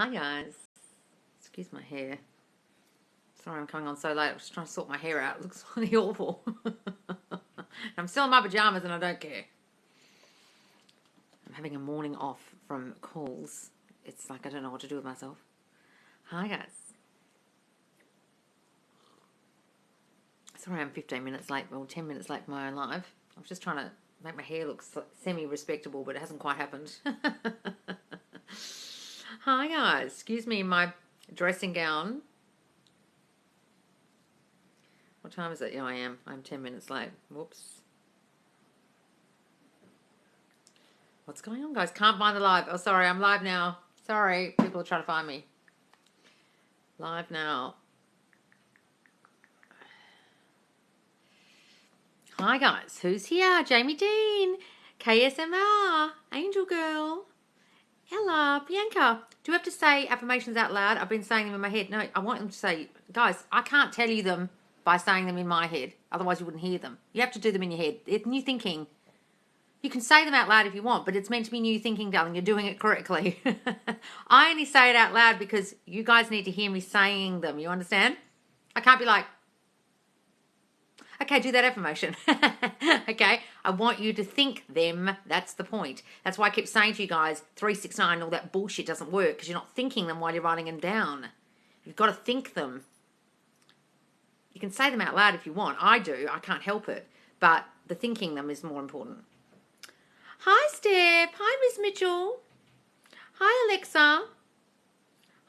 Hi guys. Excuse my hair. Sorry I'm coming on so late. I was trying to sort my hair out. It looks really awful. I'm still in my pajamas and I don't care. I'm having a morning off from calls. It's like I don't know what to do with myself. Hi guys. Sorry I'm 15 minutes late. Well, 10 minutes late for my own live. I was just trying to make my hair look semi-respectable, but it hasn't quite happened. Hi guys. Excuse me in my dressing gown. What time is it? Yeah, I am. I'm 10 minutes late. Whoops. What's going on, guys? Can't find the live. Oh, sorry. I'm live now. Sorry. People are trying to find me. Live now. Hi, guys. Who's here? Jamie Dean. KSMR. Angel Girl. Ella. Bianca. Do you have to say affirmations out loud? I've been saying them in my head. No, I want them to say, guys, I can't tell you them by saying them in my head. Otherwise, you wouldn't hear them. You have to do them in your head. It's new thinking. You can say them out loud if you want, but it's meant to be new thinking, darling. You're doing it correctly. I only say it out loud because you guys need to hear me saying them. You understand? I can't be like, okay, do that affirmation. Okay? I want you to think them. That's the point. That's why I keep saying to you guys, 369, all that bullshit doesn't work because you're not thinking them while you're writing them down. You've got to think them. You can say them out loud if you want. I do. I can't help it. But the thinking them is more important. Hi, Steph. Hi, Miss Mitchell. Hi, Alexa.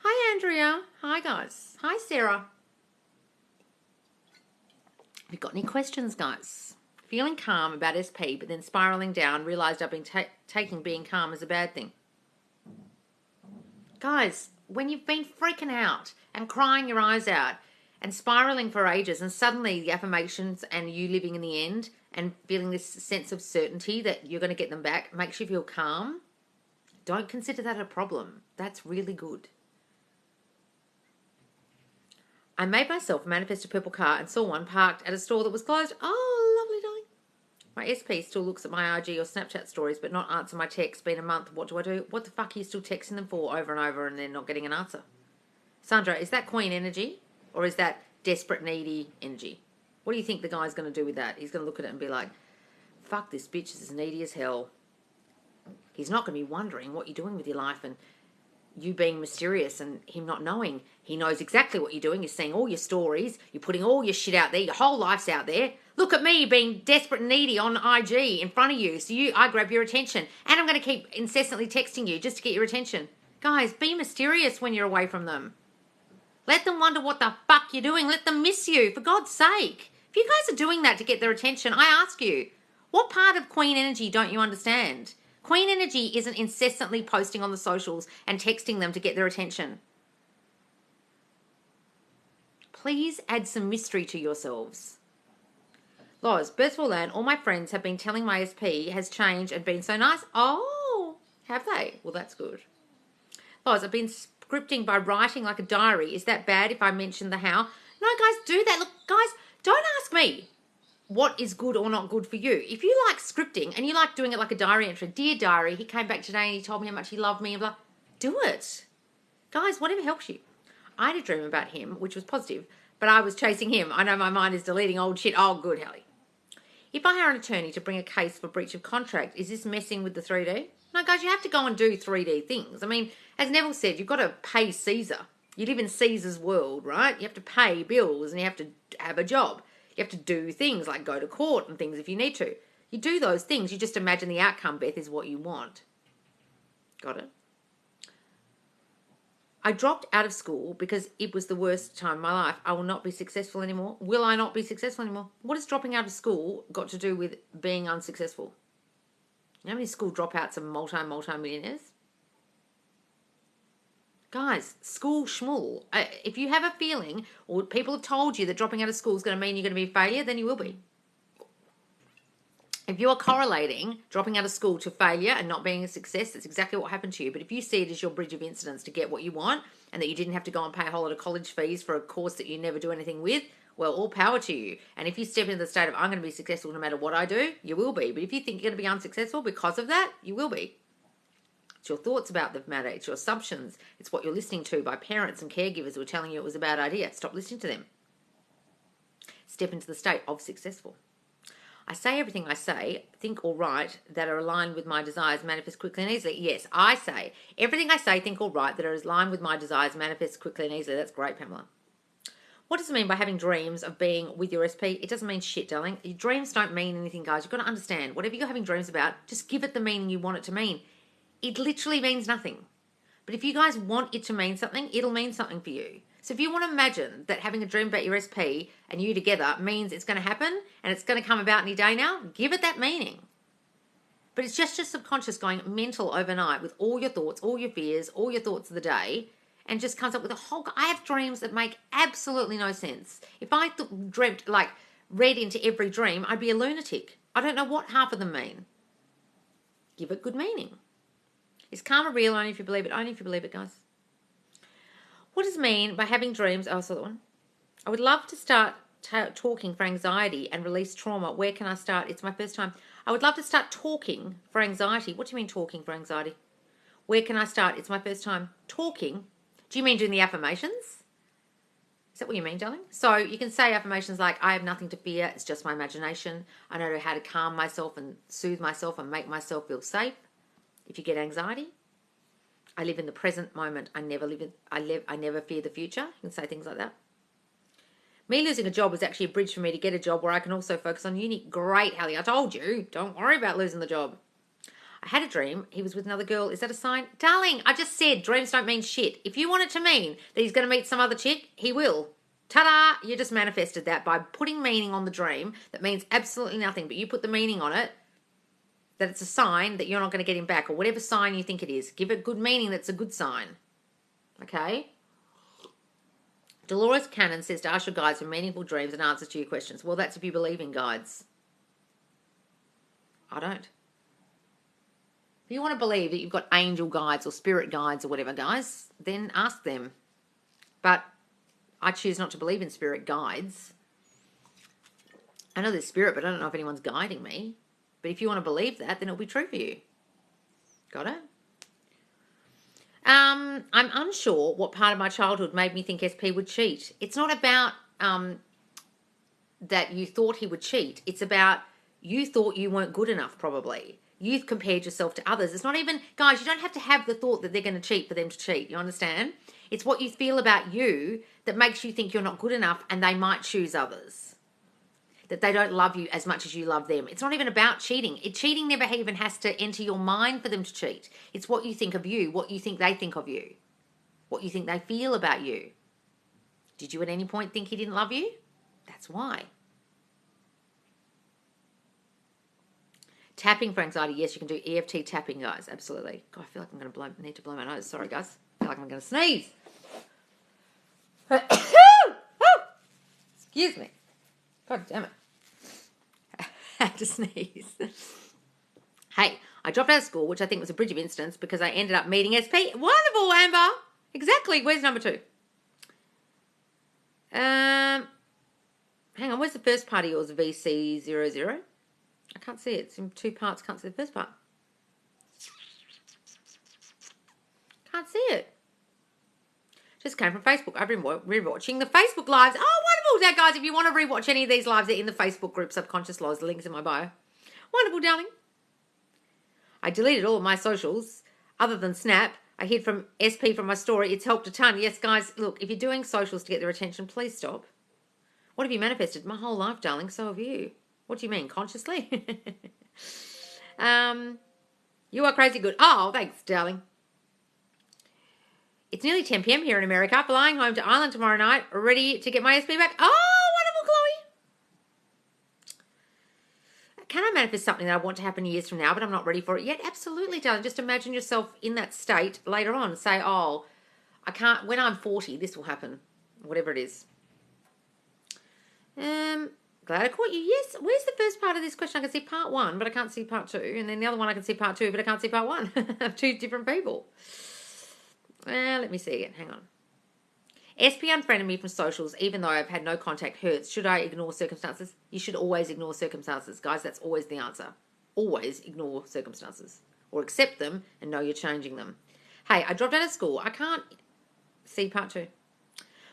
Hi, Andrea. Hi, guys. Hi, Sarah. Have you got any questions, guys? Feeling calm about SP, but then spiraling down, realised I've been taking being calm as a bad thing. Guys, when you've been freaking out and crying your eyes out and spiraling for ages, and suddenly the affirmations and you living in the end and feeling this sense of certainty that you're going to get them back makes you feel calm, don't consider that a problem. That's really good. I made myself manifest a purple car and saw one parked at a store that was closed. Oh, lovely, darling. My SP still looks at my IG or Snapchat stories but not answer my texts. Been a month. What do I do? What the fuck are you still texting them for over and over and then not getting an answer? Sandra, is that queen energy? Or is that desperate, needy energy? What do you think the guy's going to do with that? He's going to look at it and be like, fuck, this bitch is needy as hell. He's not going to be wondering what you're doing with your life and you being mysterious and him not knowing. He knows exactly what you're doing. You're seeing all your stories. You're putting all your shit out there. Your whole life's out there. Look at me being desperate and needy on IG in front of you. So I grab your attention. And I'm going to keep incessantly texting you just to get your attention. Guys, be mysterious when you're away from them. Let them wonder what the fuck you're doing. Let them miss you, for God's sake. If you guys are doing that to get their attention, I ask you, what part of queen energy don't you understand? Queen energy isn't incessantly posting on the socials and texting them to get their attention. Please add some mystery to yourselves. Loz, birds will learn. All my friends have been telling my SP has changed and been so nice. Oh, have they? Well, that's good. Loz, I've been scripting by writing like a diary. Is that bad if I mention the how? No, guys, do that. Look, guys, don't ask me what is good or not good for you. If you like scripting and you like doing it like a diary entry, dear diary, he came back today and he told me how much he loved me and blah, do it. Guys, whatever helps you. I had a dream about him, which was positive, but I was chasing him. I know my mind is deleting old shit. Oh, good, Helly. If I hire an attorney to bring a case for breach of contract, is this messing with the 3D? No, guys, you have to go and do 3D things. I mean, as Neville said, you've got to pay Caesar. You live in Caesar's world, right? You have to pay bills and you have to have a job. You have to do things like go to court and things if you need to. You do those things. You just imagine the outcome, Beth, is what you want. Got it? I dropped out of school because it was the worst time of my life. I will not be successful anymore. Will I not be successful anymore? What has dropping out of school got to do with being unsuccessful? You know how many school dropouts are multi-millionaires? Guys, school schmool. If you have a feeling or people have told you that dropping out of school is going to mean you're going to be a failure, then you will be. If you're correlating dropping out of school to failure and not being a success, that's exactly what happened to you. But if you see it as your bridge of incidents to get what you want and that you didn't have to go and pay a whole lot of college fees for a course that you never do anything with, well, all power to you. And if you step into the state of, I'm going to be successful no matter what I do, you will be. But if you think you're going to be unsuccessful because of that, you will be. It's your thoughts about the matter. It's your assumptions. It's what you're listening to by parents and caregivers who are telling you it was a bad idea. Stop listening to them. Step into the state of successful. I say everything I say, think or write that are aligned with my desires manifest quickly and easily. Yes, I say everything I say, think or write that are aligned with my desires manifest quickly and easily. That's great, Pamela. What does it mean by having dreams of being with your SP? It doesn't mean shit, darling. Your dreams don't mean anything, guys. You've got to understand. Whatever you're having dreams about, just give it the meaning you want it to mean. It literally means nothing. But if you guys want it to mean something, it'll mean something for you. So if you want to imagine that having a dream about your SP and you together means it's going to happen and it's going to come about any day now, give it that meaning. But it's just your subconscious going mental overnight with all your thoughts, all your fears, all your thoughts of the day, and just comes up with a whole... I have dreams that make absolutely no sense. If I dreamt, read into every dream, I'd be a lunatic. I don't know what half of them mean. Give it good meaning. Is karma real? Only if you believe it. Only if you believe it, guys. What does it mean by having dreams? Oh, I saw that one. I would love to start talking for anxiety and release trauma. Where can I start? It's my first time. I would love to start talking for anxiety. What do you mean talking for anxiety? Where can I start? It's my first time. Talking? Do you mean doing the affirmations? Is that what you mean, darling? So you can say affirmations like, I have nothing to fear. It's just my imagination. I know how to calm myself and soothe myself and make myself feel safe. If you get anxiety, I live in the present moment. I never fear the future. You can say things like that. Me losing a job was actually a bridge for me to get a job where I can also focus on uni. Great, Hallie. I told you. Don't worry about losing the job. I had a dream. He was with another girl. Is that a sign? Darling, I just said dreams don't mean shit. If you want it to mean that he's going to meet some other chick, he will. Ta-da! You just manifested that by putting meaning on the dream that means absolutely nothing, but you put the meaning on it that it's a sign that you're not going to get him back, or whatever sign you think it is. Give it good meaning that's a good sign. Okay? Dolores Cannon says to ask your guides for meaningful dreams and answers to your questions. Well, that's if you believe in guides. I don't. If you want to believe that you've got angel guides or spirit guides or whatever, guys, then ask them. But I choose not to believe in spirit guides. I know there's spirit, but I don't know if anyone's guiding me. But if you want to believe that, then it'll be true for you. Got it? I'm unsure what part of my childhood made me think SP would cheat. It's not about that you thought he would cheat. It's about you thought you weren't good enough, probably. You compared yourself to others. It's not even... Guys, you don't have to have the thought that they're going to cheat for them to cheat. You understand? It's what you feel about you that makes you think you're not good enough and they might choose others. That they don't love you as much as you love them. It's not even about cheating. Cheating never even has to enter your mind for them to cheat. It's what you think of you, what you think they think of you, what you think they feel about you. Did you at any point think he didn't love you? That's why. Tapping for anxiety. Yes, you can do EFT tapping, guys. Absolutely. God, I feel like I'm going to need to blow my nose. Sorry, guys. I feel like I'm going to sneeze. Excuse me. God damn it. I had to sneeze. Hey, I dropped out of school, which I think was a bridge of instance because I ended up meeting SP. Wonderful, Amber. Exactly. Where's number 2? Hang on. Where's the first part of yours, VC00? I can't see it. It's in 2 parts. Can't see the first part. Can't see it. Just came from Facebook. I've been rewatching the Facebook lives. Oh, wonderful. Now, guys, if you want to rewatch any of these lives, they're in the Facebook group Subconscious Laws. The link's in my bio. Wonderful, darling. I deleted all of my socials other than Snap. I hid from SP from my story. It's helped a ton. Yes, guys, look, if you're doing socials to get their attention, please stop. What have you manifested? My whole life, darling. So have you. What do you mean? Consciously? You are crazy good. Oh, thanks, darling. It's nearly 10 p.m. here in America. Flying home to Ireland tomorrow night. Ready to get my SP back. Oh, wonderful, Chloe. Can I manifest something that I want to happen years from now, but I'm not ready for it yet? Absolutely, darling. Just imagine yourself in that state later on. Say, oh, I can't. When I'm 40, this will happen. Whatever it is. Glad I caught you. Yes. Where's the first part of this question? I can see part 1, but I can't see part 2. And then the other one I can see part 2, but I can't see part 1. 2 different people. Let me see again. Hang on. SP unfriended me from socials, even though I've had no contact. Hurts. Should I ignore circumstances? You should always ignore circumstances. Guys, that's always the answer. Always ignore circumstances. or accept them and know you're changing them. Hey, I dropped out of school. I can't see part 2.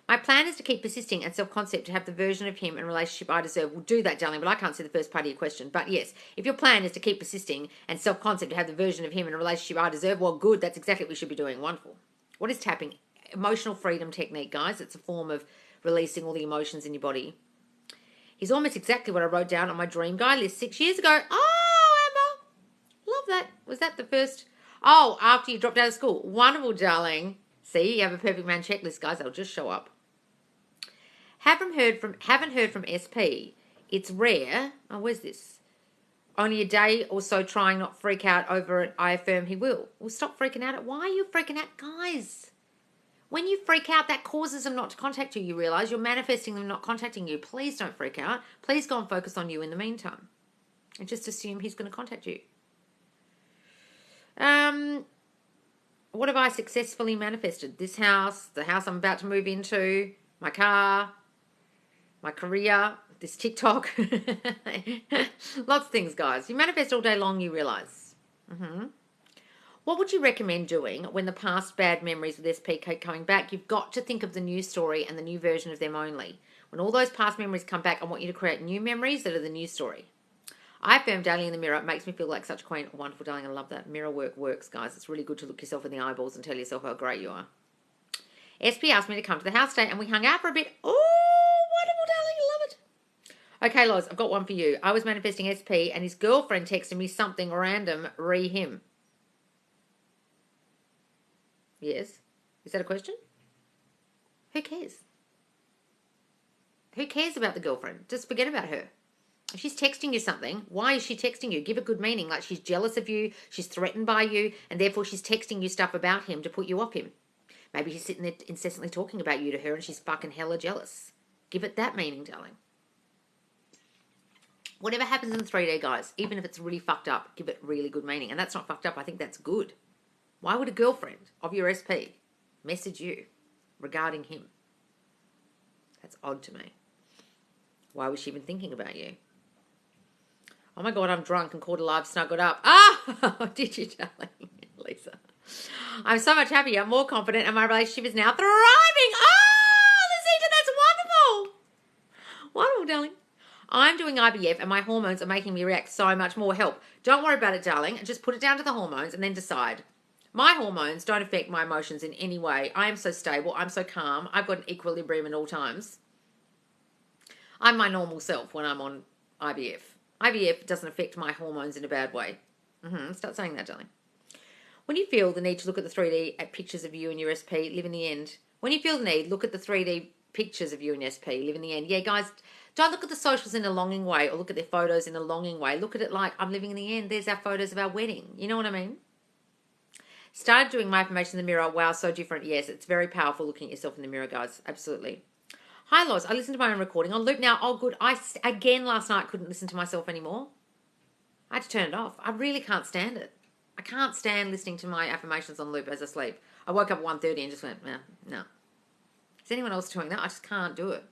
My plan is to keep persisting and self-concept to have the version of him and relationship I deserve. We'll do that, darling, but I can't see the first part of your question. But yes, if your plan is to keep persisting and self-concept to have the version of him and a relationship I deserve, well, good. That's exactly what we should be doing. Wonderful. What is tapping? Emotional freedom technique, guys. It's a form of releasing all the emotions in your body. He's almost exactly what I wrote down on my dream guide list 6 years ago. Oh, Emma. Love that. Was that the first? Oh, after you dropped out of school. Wonderful, darling. See, you have a perfect man checklist, guys. They'll just show up. Haven't heard from SP. It's rare. Oh, where's this? Only a day or so trying not freak out over it. I affirm he will. Well, stop freaking out. Why are you freaking out, guys? When you freak out, that causes them not to contact you. You realize you're manifesting them not contacting you. Please don't freak out. Please go and focus on you in the meantime. And just assume he's going to contact you. What have I successfully manifested? This house, the house I'm about to move into, my car, my career, this TikTok. Lots of things, guys. You manifest all day long, you realize. What would you recommend doing when the past bad memories with SP keep coming back? You've got to think of the new story and the new version of them only. When all those past memories come back, I want you to create new memories that are the new story. I affirm daily in the mirror. It makes me feel like such a queen. Wonderful, darling. I love that. Mirror work works, guys. It's really good to look yourself in the eyeballs and tell yourself how great you are. SP asked me to come to the house today and we hung out for a bit. Oh, wonderful, darling. I love it. Okay, Loz, I've got one for you. I was manifesting SP and his girlfriend texted me something random, re him. Yes. Is that a question? Who cares? Who cares about the girlfriend? Just forget about her. If she's texting you something, why is she texting you? Give it good meaning, like she's jealous of you, she's threatened by you, and therefore she's texting you stuff about him to put you off him. Maybe he's sitting there incessantly talking about you to her and she's fucking hella jealous. Give it that meaning, darling. Whatever happens in 3D, guys, even if it's really fucked up, give it really good meaning. And that's not fucked up. I think that's good. Why would a girlfriend of your SP message you regarding him? That's odd to me. Why was she even thinking about you? Oh my God, I'm drunk and caught alive, snuggled up. Ah, did you, darling? Lisa. I'm so much happier, more confident, and my relationship is now thriving. Oh, Lucita, that's wonderful. Wonderful, darling. I'm doing IVF and my hormones are making me react so much more. Help. Don't worry about it, darling. Just put it down to the hormones and then decide. My hormones don't affect my emotions in any way. I am so stable. I'm so calm. I've got an equilibrium at all times. I'm my normal self when I'm on IVF. IVF doesn't affect my hormones in a bad way. Start saying that, darling. When you feel the need to look at the 3D at pictures of you and your SP, live in the end. When you feel the need, look at the 3D pictures of you and your SP, live in the end. Yeah, guys, don't look at the socials in a longing way or look at their photos in a longing way. Look at it like, I'm living in the end. There's our photos of our wedding. You know what I mean? Started doing my affirmation in the mirror. Wow, so different. Yes, it's very powerful looking at yourself in the mirror, guys. Absolutely. Hi, Loz. I listened to my own recording on loop now. Oh, good. Again, last night, couldn't listen to myself anymore. I had to turn it off. I really can't stand it. I can't stand listening to my affirmations on loop as I sleep. I woke up at 1:30 and just went, no. Is anyone else doing that? I just can't do it.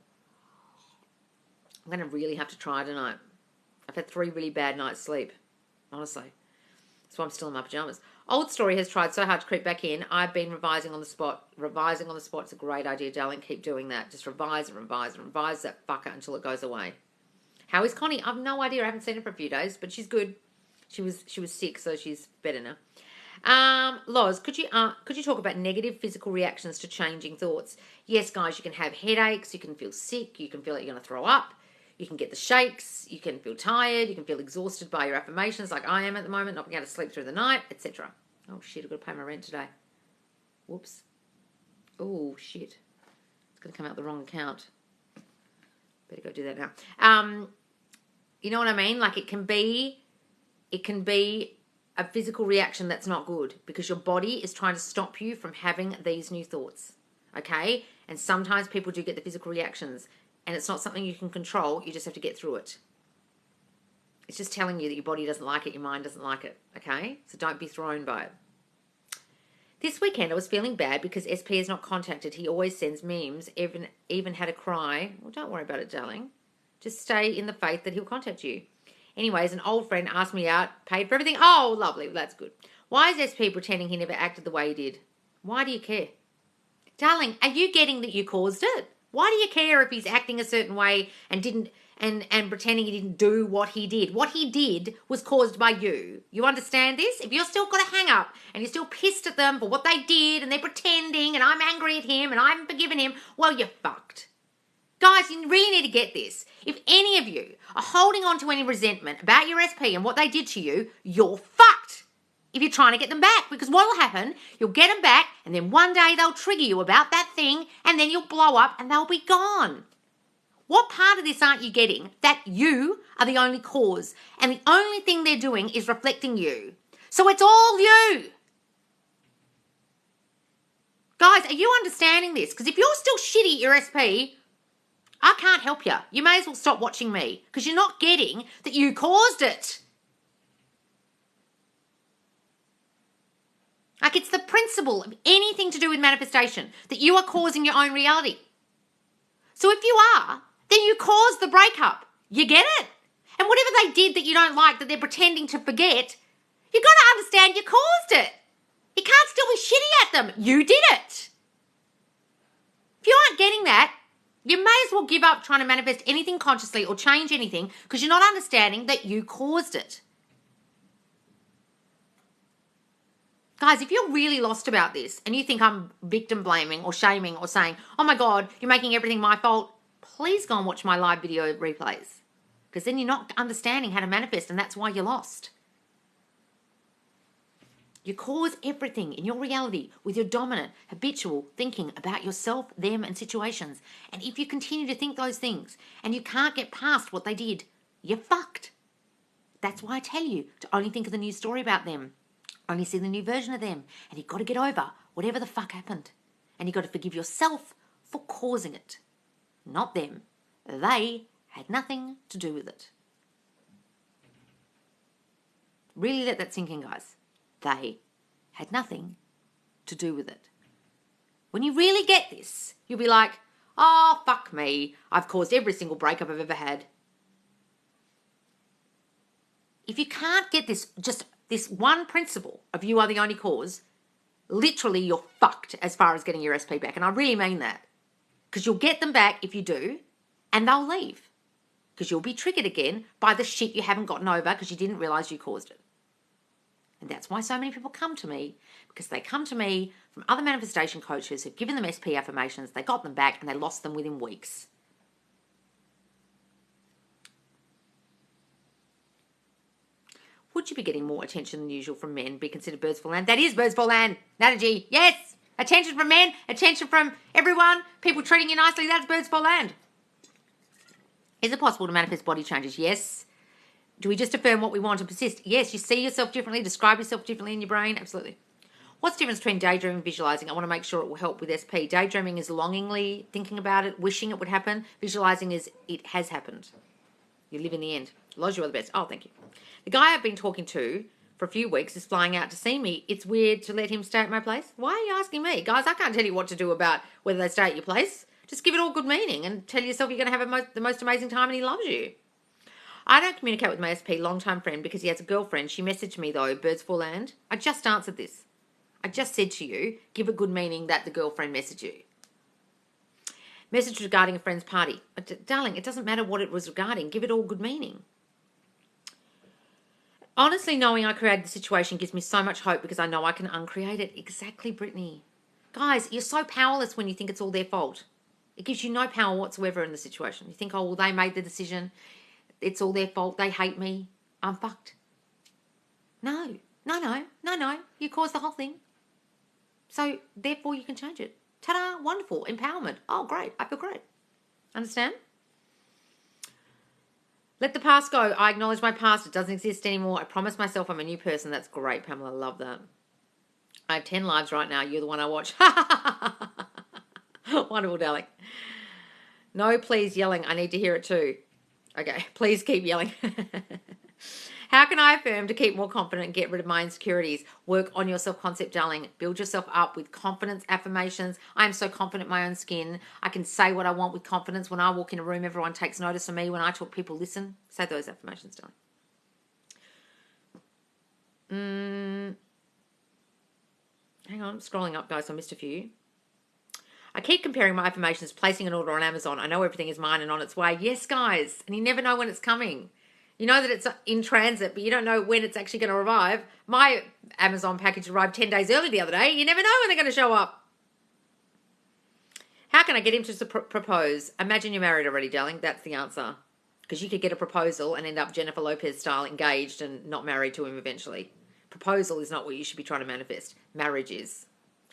I'm going to really have to try tonight. I've had 3 really bad nights' sleep, honestly. That's why I'm still in my pajamas. Old Story has tried so hard to creep back in. I've been revising on the spot. Revising on the spot's a great idea, darling. Keep doing that. Just revise that fucker until it goes away. How is Connie? I've no idea. I haven't seen her for a few days, but she's good. She was sick, so she's better now. Loz, could you talk about negative physical reactions to changing thoughts? Yes, guys, you can have headaches, you can feel sick, you can feel like you're going to throw up, you can get the shakes, you can feel tired, you can feel exhausted by your affirmations like I am at the moment, not being able to sleep through the night, etc. Oh, shit, I've got to pay my rent today. Whoops. Oh, shit. It's going to come out the wrong account. Better go do that now. You know what I mean? Like it can be a physical reaction that's not good because your body is trying to stop you from having these new thoughts, okay? And sometimes people do get the physical reactions and it's not something you can control. You just have to get through it. It's just telling you that your body doesn't like it, your mind doesn't like it, okay? So don't be thrown by it. This weekend I was feeling bad because SP is not contacted. He always sends memes, even had a cry. Well, don't worry about it, darling. Just stay in the faith that he'll contact you. Anyways, an old friend asked me out, paid for everything. Oh, lovely. That's good. Why is SP pretending he never acted the way he did? Why do you care? Darling, are you getting that you caused it? Why do you care if he's acting a certain way and didn't and pretending he didn't do what he did? What he did was caused by you. You understand this? If you're still got a hang up and you're still pissed at them for what they did and they're pretending and I'm angry at him and I haven't forgiven him, well, you're fucked. Guys, you really need to get this. If any of you are holding on to any resentment about your SP and what they did to you, you're fucked. If you're trying to get them back, because what will happen, you'll get them back and then one day they'll trigger you about that thing and then you'll blow up and they'll be gone. What part of this aren't you getting? That you are the only cause and the only thing they're doing is reflecting you. So it's all you. Guys, are you understanding this? Because if you're still shitty at your SP, I can't help you. You may as well stop watching me because you're not getting that you caused it. Like, it's the principle of anything to do with manifestation, that you are causing your own reality. So if you are, then you caused the breakup. You get it? And whatever they did that you don't like, that they're pretending to forget, you've got to understand you caused it. You can't still be shitty at them. You did it. If you aren't getting that, you may as well give up trying to manifest anything consciously or change anything because you're not understanding that you caused it. Guys, if you're really lost about this and you think I'm victim blaming or shaming or saying, oh my God, you're making everything my fault, please go and watch my live video replays because then you're not understanding how to manifest and that's why you're lost. You cause everything in your reality with your dominant, habitual thinking about yourself, them, and situations. And if you continue to think those things and you can't get past what they did, you're fucked. That's why I tell you to only think of the new story about them. Only see the new version of them. And you've got to get over whatever the fuck happened. And you've got to forgive yourself for causing it. Not them. They had nothing to do with it. Really let that sink in, guys. They had nothing to do with it. When you really get this, you'll be like, oh, fuck me. I've caused every single breakup I've ever had. If you can't get this, just this one principle of you are the only cause, literally you're fucked as far as getting your SP back. And I really mean that. Because you'll get them back if you do, and they'll leave. Because you'll be triggered again by the shit you haven't gotten over because you didn't realise you caused it. And that's why so many people come to me, because they come to me from other manifestation coaches who've given them SP affirmations, they got them back, and they lost them within weeks. Would you be getting more attention than usual from men? Be considered birds for land? That is birds for land. Nataji, yes. Attention from men, attention from everyone, people treating you nicely, that's birds for land. Is it possible to manifest body changes? Yes. Do we just affirm what we want and persist? Yes. You see yourself differently, describe yourself differently in your brain? Absolutely. What's the difference between daydreaming and visualizing? I want to make sure it will help with SP. Daydreaming is longingly thinking about it, wishing it would happen. Visualizing is it has happened. You live in the end. Lodge, you are the best. Oh, thank you. The guy I've been talking to for a few weeks is flying out to see me. It's weird to let him stay at my place. Why are you asking me? Guys, I can't tell you what to do about whether they stay at your place. Just give it all good meaning and tell yourself you're going to have the most amazing time and he loves you. I don't communicate with my SP, long-time friend, because he has a girlfriend. She messaged me, though, birds for land. I just answered this. I just said to you, give it good meaning that the girlfriend messaged you. Message regarding a friend's party. Darling, it doesn't matter what it was regarding. Give it all good meaning. Honestly, knowing I created the situation gives me so much hope because I know I can uncreate it. Exactly, Brittany. Guys, you're so powerless when you think it's all their fault. It gives you no power whatsoever in the situation. You think, oh, well, they made the decision. It's all their fault. They hate me. I'm fucked. No. You caused the whole thing. So, therefore, you can change it. Ta-da, wonderful, empowerment. Oh, great, I feel great. Understand? Let the past go. I acknowledge my past. It doesn't exist anymore. I promise myself I'm a new person. That's great, Pamela. I love that. I have 10 lives right now. You're the one I watch. Wonderful, darling. No, please, yelling. I need to hear it too. Okay, please keep yelling. How can I affirm to keep more confident and get rid of my insecurities? Work on your self-concept, darling. Build yourself up with confidence affirmations. I am so confident in my own skin. I can say what I want with confidence. When I walk in a room, everyone takes notice of me. When I talk, people listen. Say those affirmations, darling. Hang on, I'm scrolling up, guys. I missed a few. I keep comparing my affirmations, placing an order on Amazon. I know everything is mine and on its way. Yes, guys. And you never know when it's coming. You know that it's in transit, but you don't know when it's actually going to arrive. My Amazon package arrived 10 days early the other day. You never know when they're going to show up. How can I get him to propose? Imagine you're married already, darling. That's the answer. Because you could get a proposal and end up Jennifer Lopez style engaged and not married to him eventually. Proposal is not what you should be trying to manifest. Marriage is.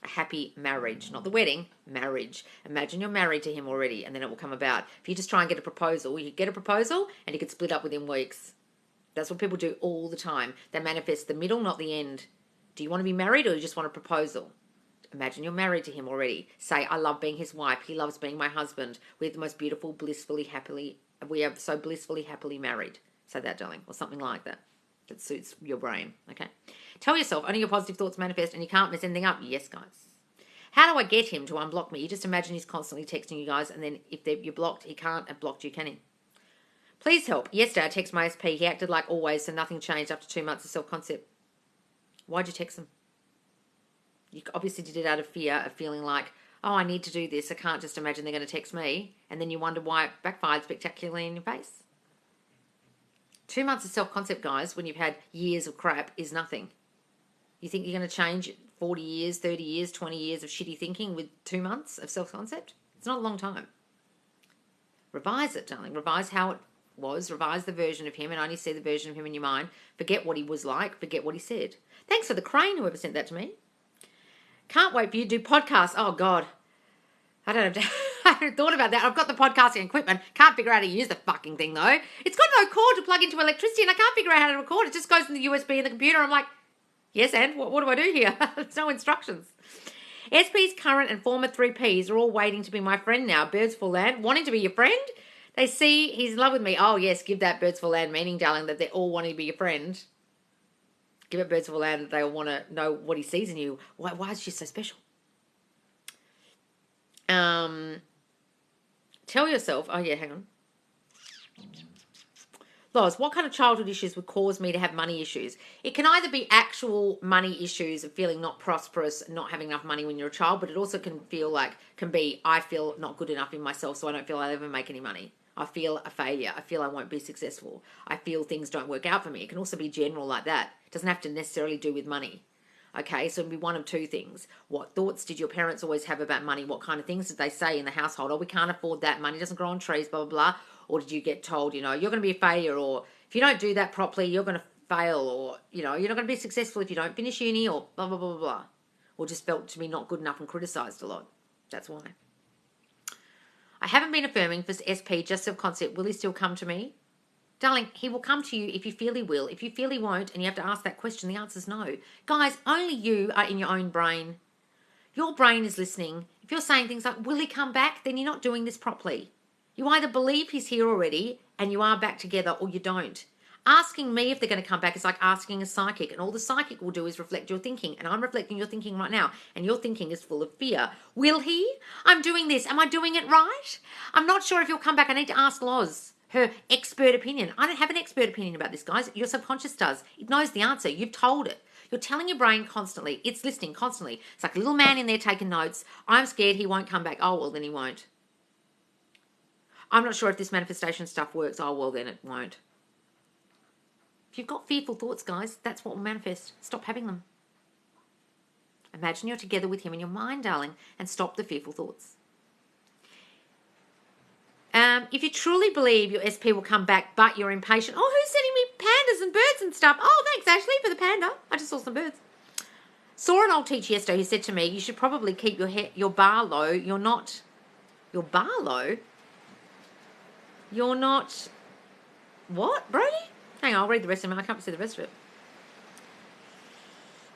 A happy marriage. Not the wedding, marriage. Imagine you're married to him already and then it will come about. If you just try and get a proposal, you get a proposal and you could split up within weeks. That's what people do all the time. They manifest the middle, not the end. Do you want to be married or you just want a proposal? Imagine you're married to him already. Say, I love being his wife. He loves being my husband. We're the most beautiful, we are so blissfully, happily married. Say that, darling, or something like that. That suits your brain, okay? Tell yourself only your positive thoughts manifest and you can't mess anything up. Yes, guys. How do I get him to unblock me? You just imagine he's constantly texting you guys and then if you're blocked, he can't have blocked you, can he? Please help. Yesterday I texted my SP. He acted like always, so nothing changed after 2 months of self-concept. Why'd you text him? You obviously did it out of fear of feeling like, oh, I need to do this. I can't just imagine they're going to text me. And then you wonder why it backfired spectacularly in your face. 2 months of self-concept, guys, when you've had years of crap, is nothing. You think you're going to change 40 years, 30 years, 20 years of shitty thinking with 2 months of self-concept? It's not a long time. Revise it, darling. Revise how it was. Revise the version of him and only see the version of him in your mind. Forget what he was like. Forget what he said. Thanks for the crane, whoever sent that to me. Can't wait for you to do podcasts. Oh, God. I haven't thought about that. I've got the podcasting equipment. Can't figure out how to use the fucking thing, though. It's got no cord to plug into electricity, and I can't figure out how to record. It just goes in the USB in the computer. I'm like, yes, and what do I do here? There's no instructions. SP's current and former 3Ps are all waiting to be my friend now. Birds for land, wanting to be your friend. They see he's in love with me. Oh, yes, give that birds for land meaning, darling, that they're all wanting to be your friend. Give it birds for land that they all want to know what he sees in you. Why is she so special? Tell yourself, oh yeah, hang on. Loz, what kind of childhood issues would cause me to have money issues? It can either be actual money issues of feeling not prosperous, not having enough money when you're a child, but it also can be, I feel not good enough in myself, so I don't feel I'll ever make any money. I feel a failure. I feel I won't be successful. I feel things don't work out for me. It can also be general like that. It doesn't have to necessarily do with money. Okay, so it'll be one of two things. What thoughts did your parents always have about money? What kind of things did they say in the household? Oh, we can't afford that. Money doesn't grow on trees, blah, blah, blah. Or did you get told, you're going to be a failure, or if you don't do that properly, you're going to fail, or, you're not going to be successful if you don't finish uni, or blah, blah, blah, blah, blah. Or just felt to be not good enough and criticised a lot. That's why. I haven't been affirming for SP, just self-concept. Will he still come to me? Darling, he will come to you if you feel he will. If you feel he won't and you have to ask that question, the answer is no. Guys, only you are in your own brain. Your brain is listening. If you're saying things like, will he come back? Then you're not doing this properly. You either believe he's here already and you are back together, or you don't. Asking me if they're going to come back is like asking a psychic, and all the psychic will do is reflect your thinking, and I'm reflecting your thinking right now, and your thinking is full of fear. Will he? I'm doing this. Am I doing it right? I'm not sure if he'll come back. I need to ask Loz, her expert opinion. I don't have an expert opinion about this, guys. Your subconscious does. It knows the answer. You've told it. You're telling your brain constantly. It's listening constantly. It's like a little man in there taking notes. I'm scared he won't come back. Oh, well, then he won't. I'm not sure if this manifestation stuff works. Oh, well, then it won't. If you've got fearful thoughts, guys, that's what will manifest. Stop having them. Imagine you're together with him in your mind, darling, and stop the fearful thoughts. If you truly believe your SP will come back, but you're impatient. Oh, who's sending me pandas and birds and stuff? Oh, thanks, Ashley, for the panda. I just saw some birds. Saw an old teacher yesterday who said to me, you should probably keep your bar low. Your bar low? You're not... What, Brody? Hang on, I'll read the rest of it. I can't see the rest of it.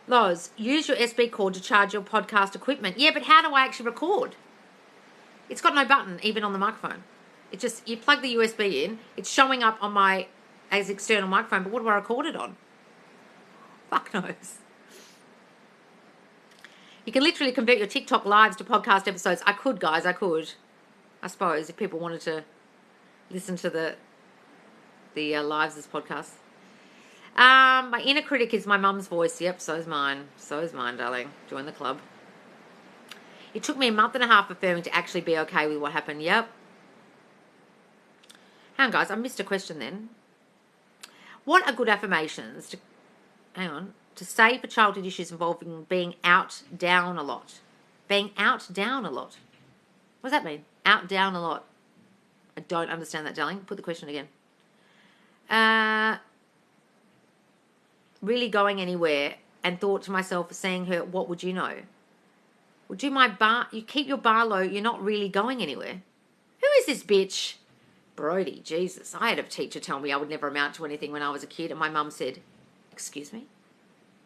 Loz, use your SB cord to charge your podcast equipment. Yeah, but how do I actually record? It's got no button, even on the microphone. It just, you plug the USB in, it's showing up on my, as external microphone, but what do I record it on? Fuck knows. You can literally convert your TikTok lives to podcast episodes. I could, guys, I could. I suppose, if people wanted to listen to the lives as podcasts. My inner critic is my mum's voice. Yep, so is mine. So is mine, darling. Join the club. It took me a month and a half affirming to actually be okay with what happened. Yep. Hang on, guys. I missed a question then. What are good affirmations to say for childhood issues involving being out, down a lot? Being out, down a lot. What does that mean? Out, down a lot. I don't understand that, darling. Put the question again. Really going anywhere, and thought to myself, seeing her, what would you know? Well, you keep your bar low, you're not really going anywhere. Who is this bitch? Brody, Jesus. I had a teacher tell me I would never amount to anything when I was a kid, and my mum said, excuse me?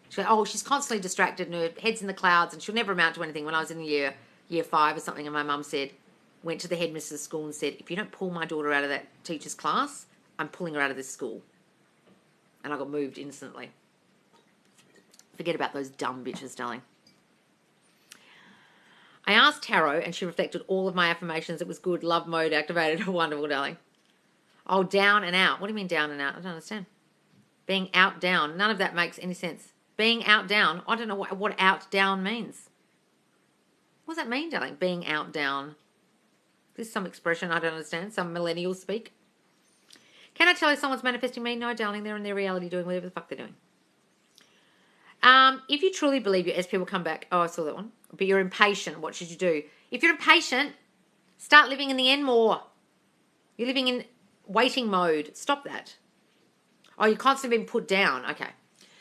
She said, oh, she's constantly distracted and her head's in the clouds and she'll never amount to anything. When I was in year 5 or something, and my mum went to the headmistress of school and said, if you don't pull my daughter out of that teacher's class, I'm pulling her out of this school. And I got moved instantly. Forget about those dumb bitches, darling. I asked Tarot and she reflected all of my affirmations. It was good. Love mode activated. Wonderful, darling. Oh, down and out. What do you mean down and out? I don't understand. Being out, down. None of that makes any sense. Being out, down. I don't know what out, down means. What does that mean, darling? Being out, down. This is some expression I don't understand. Some millennials speak. Can I tell you someone's manifesting me? No, darling. They're in their reality doing whatever the fuck they're doing. If you truly believe your SP will come back. Oh, I saw that one. But you're impatient. What should you do? If you're impatient, start living in the end more. You're living in waiting mode. Stop that. Oh, you're constantly being put down. Okay.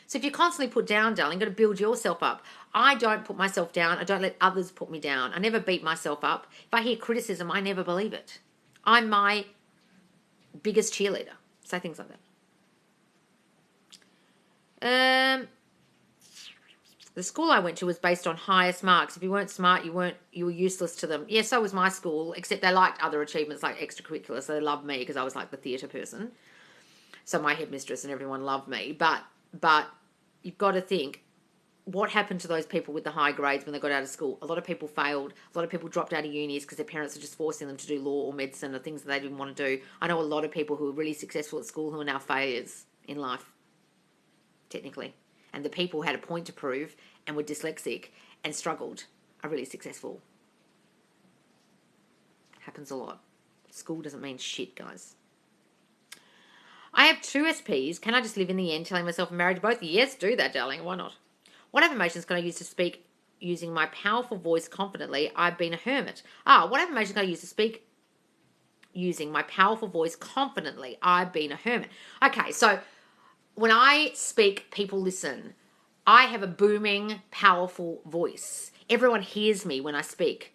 So if you're constantly put down, darling, you've got to build yourself up. I don't put myself down. I don't let others put me down. I never beat myself up. If I hear criticism, I never believe it. I'm my biggest cheerleader. Say things like that. The school I went to was based on highest marks. If you weren't smart, you were useless to them. Yeah, so was my school, except they liked other achievements like extracurricular, so they loved me because I was like the theatre person. So my headmistress and everyone loved me. But you've got to think, what happened to those people with the high grades when they got out of school? A lot of people failed. A lot of people dropped out of unis because their parents were just forcing them to do law or medicine or things that they didn't want to do. I know a lot of people who were really successful at school who are now failures in life, technically. And the people who had a point to prove and were dyslexic and struggled are really successful. Happens a lot. School doesn't mean shit, guys. I have 2 SPs. Can I just live in the end telling myself I'm married to both? Yes, do that, darling. Why not? What affirmations can I use to speak using my powerful voice confidently? I've been a hermit. What affirmations can I use to speak using my powerful voice confidently? I've been a hermit. Okay, so when I speak, people listen. I have a booming, powerful voice. Everyone hears me when I speak.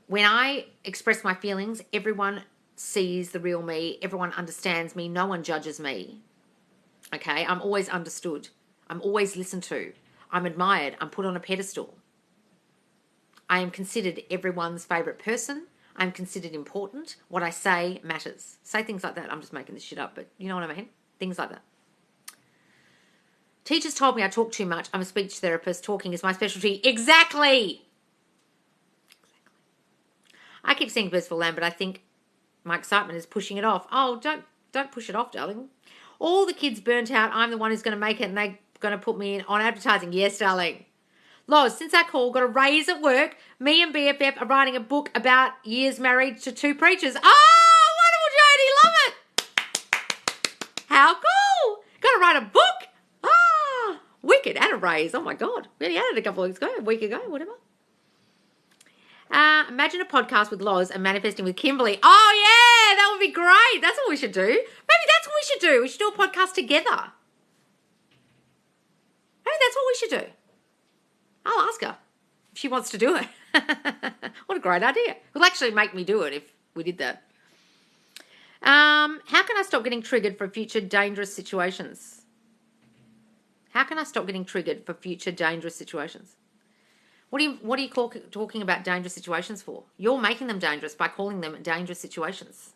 When I express my feelings, everyone sees the real me. Everyone understands me. No one judges me. Okay, I'm always understood. I'm always listened to. I'm admired. I'm put on a pedestal. I am considered everyone's favourite person. I'm considered important. What I say matters. Say things like that. I'm just making this shit up, but you know what I mean? Things like that. Teachers told me I talk too much. I'm a speech therapist. Talking is my specialty. Exactly. I keep saying blissful land, but I think my excitement is pushing it off. Oh, don't push it off, darling. All the kids burnt out. I'm the one who's going to make it, and they're going to put me in on advertising. Yes, darling. Loz, since our call, got a raise at work. Me and BFF are writing a book about years married to 2 preachers. Oh, wonderful, Jodie. Love it. How cool. Got to write a book. Wicked. And a raise. Oh, my God. We only had it a week ago, whatever. Imagine a podcast with Loz and manifesting with Kimberly. Oh, yeah, that would be great. That's what we should do. Maybe that's what we should do. We should do a podcast together. Maybe that's what we should do. I'll ask her if she wants to do it. What a great idea. It will actually make me do it if we did that. How can I stop getting triggered for future dangerous situations? How can I stop getting triggered for future dangerous situations? What are you talking about dangerous situations for? You're making them dangerous by calling them dangerous situations.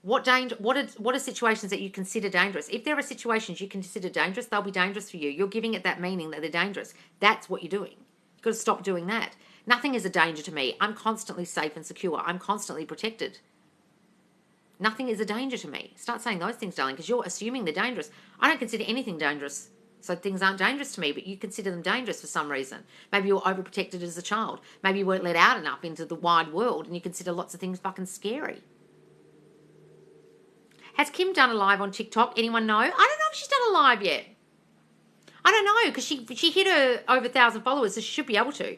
What are situations that you consider dangerous? If there are situations you consider dangerous, they'll be dangerous for you. You're giving it that meaning that they're dangerous. That's what you're doing. You've got to stop doing that. Nothing is a danger to me. I'm constantly safe and secure. I'm constantly protected. Nothing is a danger to me. Start saying those things, darling, because you're assuming they're dangerous. I don't consider anything dangerous. So things aren't dangerous to me, but you consider them dangerous for some reason. Maybe you were overprotected as a child. Maybe you weren't let out enough into the wide world and you consider lots of things fucking scary. Has Kim done a live on TikTok? Anyone know? I don't know if she's done a live yet. I don't know, because she hit her over 1,000 followers, so she should be able to.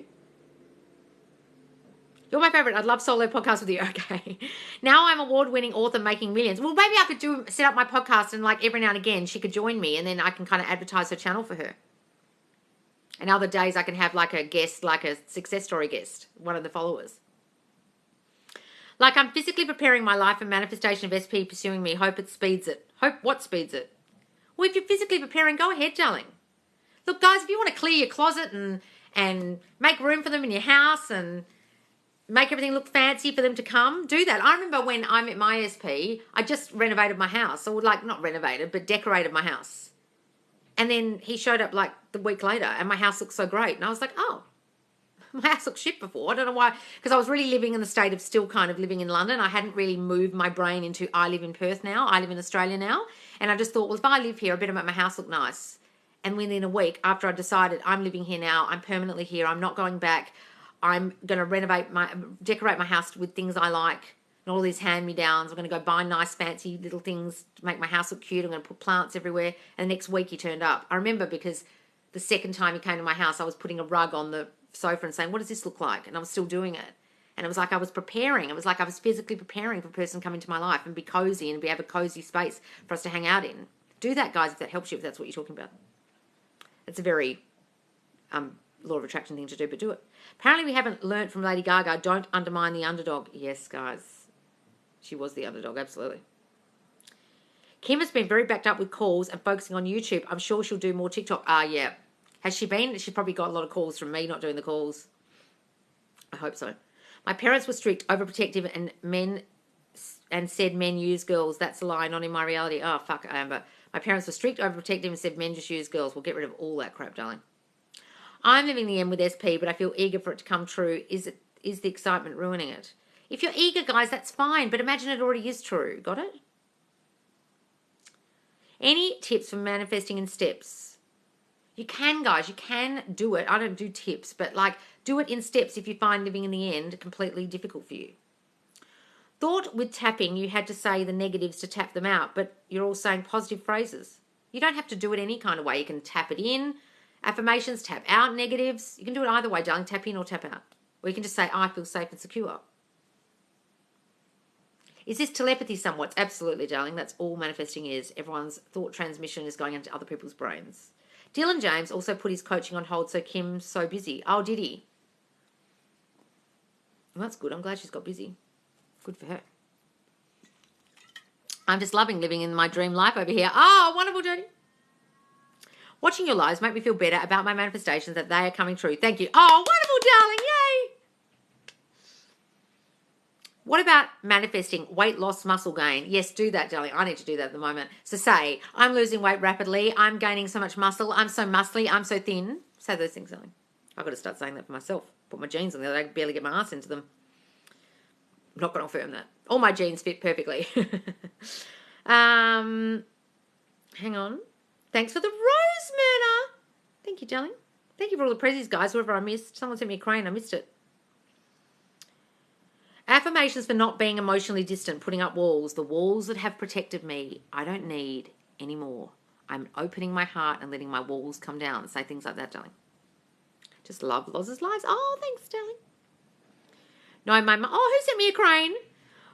You're my favourite. I'd love solo podcast with you. Okay. Now I'm award-winning author making millions. Well, maybe I could set up my podcast and like every now and again she could join me and then I can kind of advertise her channel for her. And other days I can have like a guest, like a success story guest, one of the followers. Like I'm physically preparing my life for manifestation of SP pursuing me. Hope it speeds it. Hope what speeds it? Well, if you're physically preparing, go ahead, darling. Look, guys, if you want to clear your closet and make room for them in your house and make everything look fancy for them to come, do that. I remember when I met my SP, I just renovated my house. Or like, not renovated, but decorated my house. And then he showed up like the week later and my house looked so great. And I was like, oh, my house looked shit before. I don't know why. Because I was really living in the state of still kind of living in London. I hadn't really moved my brain into I live in Perth now. I live in Australia now. And I just thought, well, if I live here, I better make my house look nice. And within a week, after I decided I'm living here now, I'm permanently here, I'm not going back, I'm going to decorate my house with things I like and all these hand-me-downs. I'm going to go buy nice, fancy little things to make my house look cute. I'm going to put plants everywhere. And the next week he turned up. I remember because the second time he came to my house, I was putting a rug on the sofa and saying, what does this look like? And I was still doing it. And it was like I was preparing. It was like I was physically preparing for a person coming to my life and be cozy and have a cozy space for us to hang out in. Do that, guys, if that helps you, if that's what you're talking about. It's a very law of attraction thing to do, but do it. Apparently we haven't learnt from Lady Gaga, don't undermine the underdog. Yes, guys. She was the underdog, absolutely. Kim has been very backed up with calls and focusing on YouTube. I'm sure she'll do more TikTok. Yeah. Has she been? She's probably got a lot of calls from me not doing the calls. I hope so. My parents were strict, overprotective, and said men use girls. That's a lie, not in my reality. Oh, fuck, Amber. My parents were strict, overprotective, and said men just use girls. We'll get rid of all that crap, darling. I'm living the end with SP, but I feel eager for it to come true. Is the excitement ruining it? If you're eager, guys, that's fine, but imagine it already is true. Got it? Any tips for manifesting in steps? You can, guys. You can do it. I don't do tips, but like do it in steps if you find living in the end completely difficult for you. Thought with tapping you had to say the negatives to tap them out, but you're all saying positive phrases. You don't have to do it any kind of way. You can tap it in. Affirmations, tap out negatives. You can do it either way, darling. Tap in or tap out. Or you can just say, I feel safe and secure. Is this telepathy somewhat? Absolutely, darling. That's all manifesting is. Everyone's thought transmission is going into other people's brains. Dylan James also put his coaching on hold so Kim's so busy. Oh, did he? Well, that's good. I'm glad she's got busy. Good for her. I'm just loving living in my dream life over here. Oh, wonderful, Jodie. Watching your lives make me feel better about my manifestations that they are coming true. Thank you. Oh, wonderful, darling. Yay. What about manifesting weight loss, muscle gain? Yes, do that, darling. I need to do that at the moment. So say, I'm losing weight rapidly. I'm gaining so much muscle. I'm so muscly. I'm so thin. Say those things, darling. I've got to start saying that for myself. Put my jeans on the other day. I could barely get my ass into them. I'm not going to affirm that. All my jeans fit perfectly. Hang on. Thanks for the rose, Myrna. Thank you, darling. Thank you for all the prezzies, guys. Whoever I missed. Someone sent me a crane. I missed it. Affirmations for not being emotionally distant, putting up walls. The walls that have protected me, I don't need anymore. I'm opening my heart and letting my walls come down. Say things like that, darling. Just love Loz's lives. Oh, thanks, darling. No, my mum. Oh, who sent me a crane?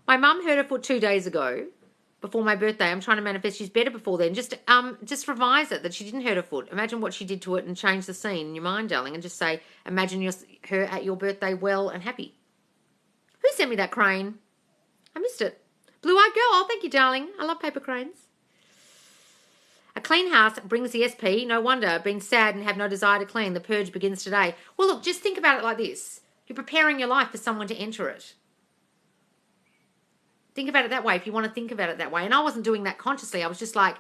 My mum hurt her foot 2 days ago. Before my birthday, I'm trying to manifest she's better before then. Just revise it that she didn't hurt her foot. Imagine what she did to it and change the scene in your mind, darling, and just say, imagine her at your birthday well and happy. Who sent me that crane? I missed it. Blue-eyed girl. Oh, thank you, darling. I love paper cranes. A clean house brings the SP. No wonder. Been sad and have no desire to clean. The purge begins today. Well, look, just think about it like this. You're preparing your life for someone to enter it. Think about it that way if you want to think about it that way. And I wasn't doing that consciously. I was just like,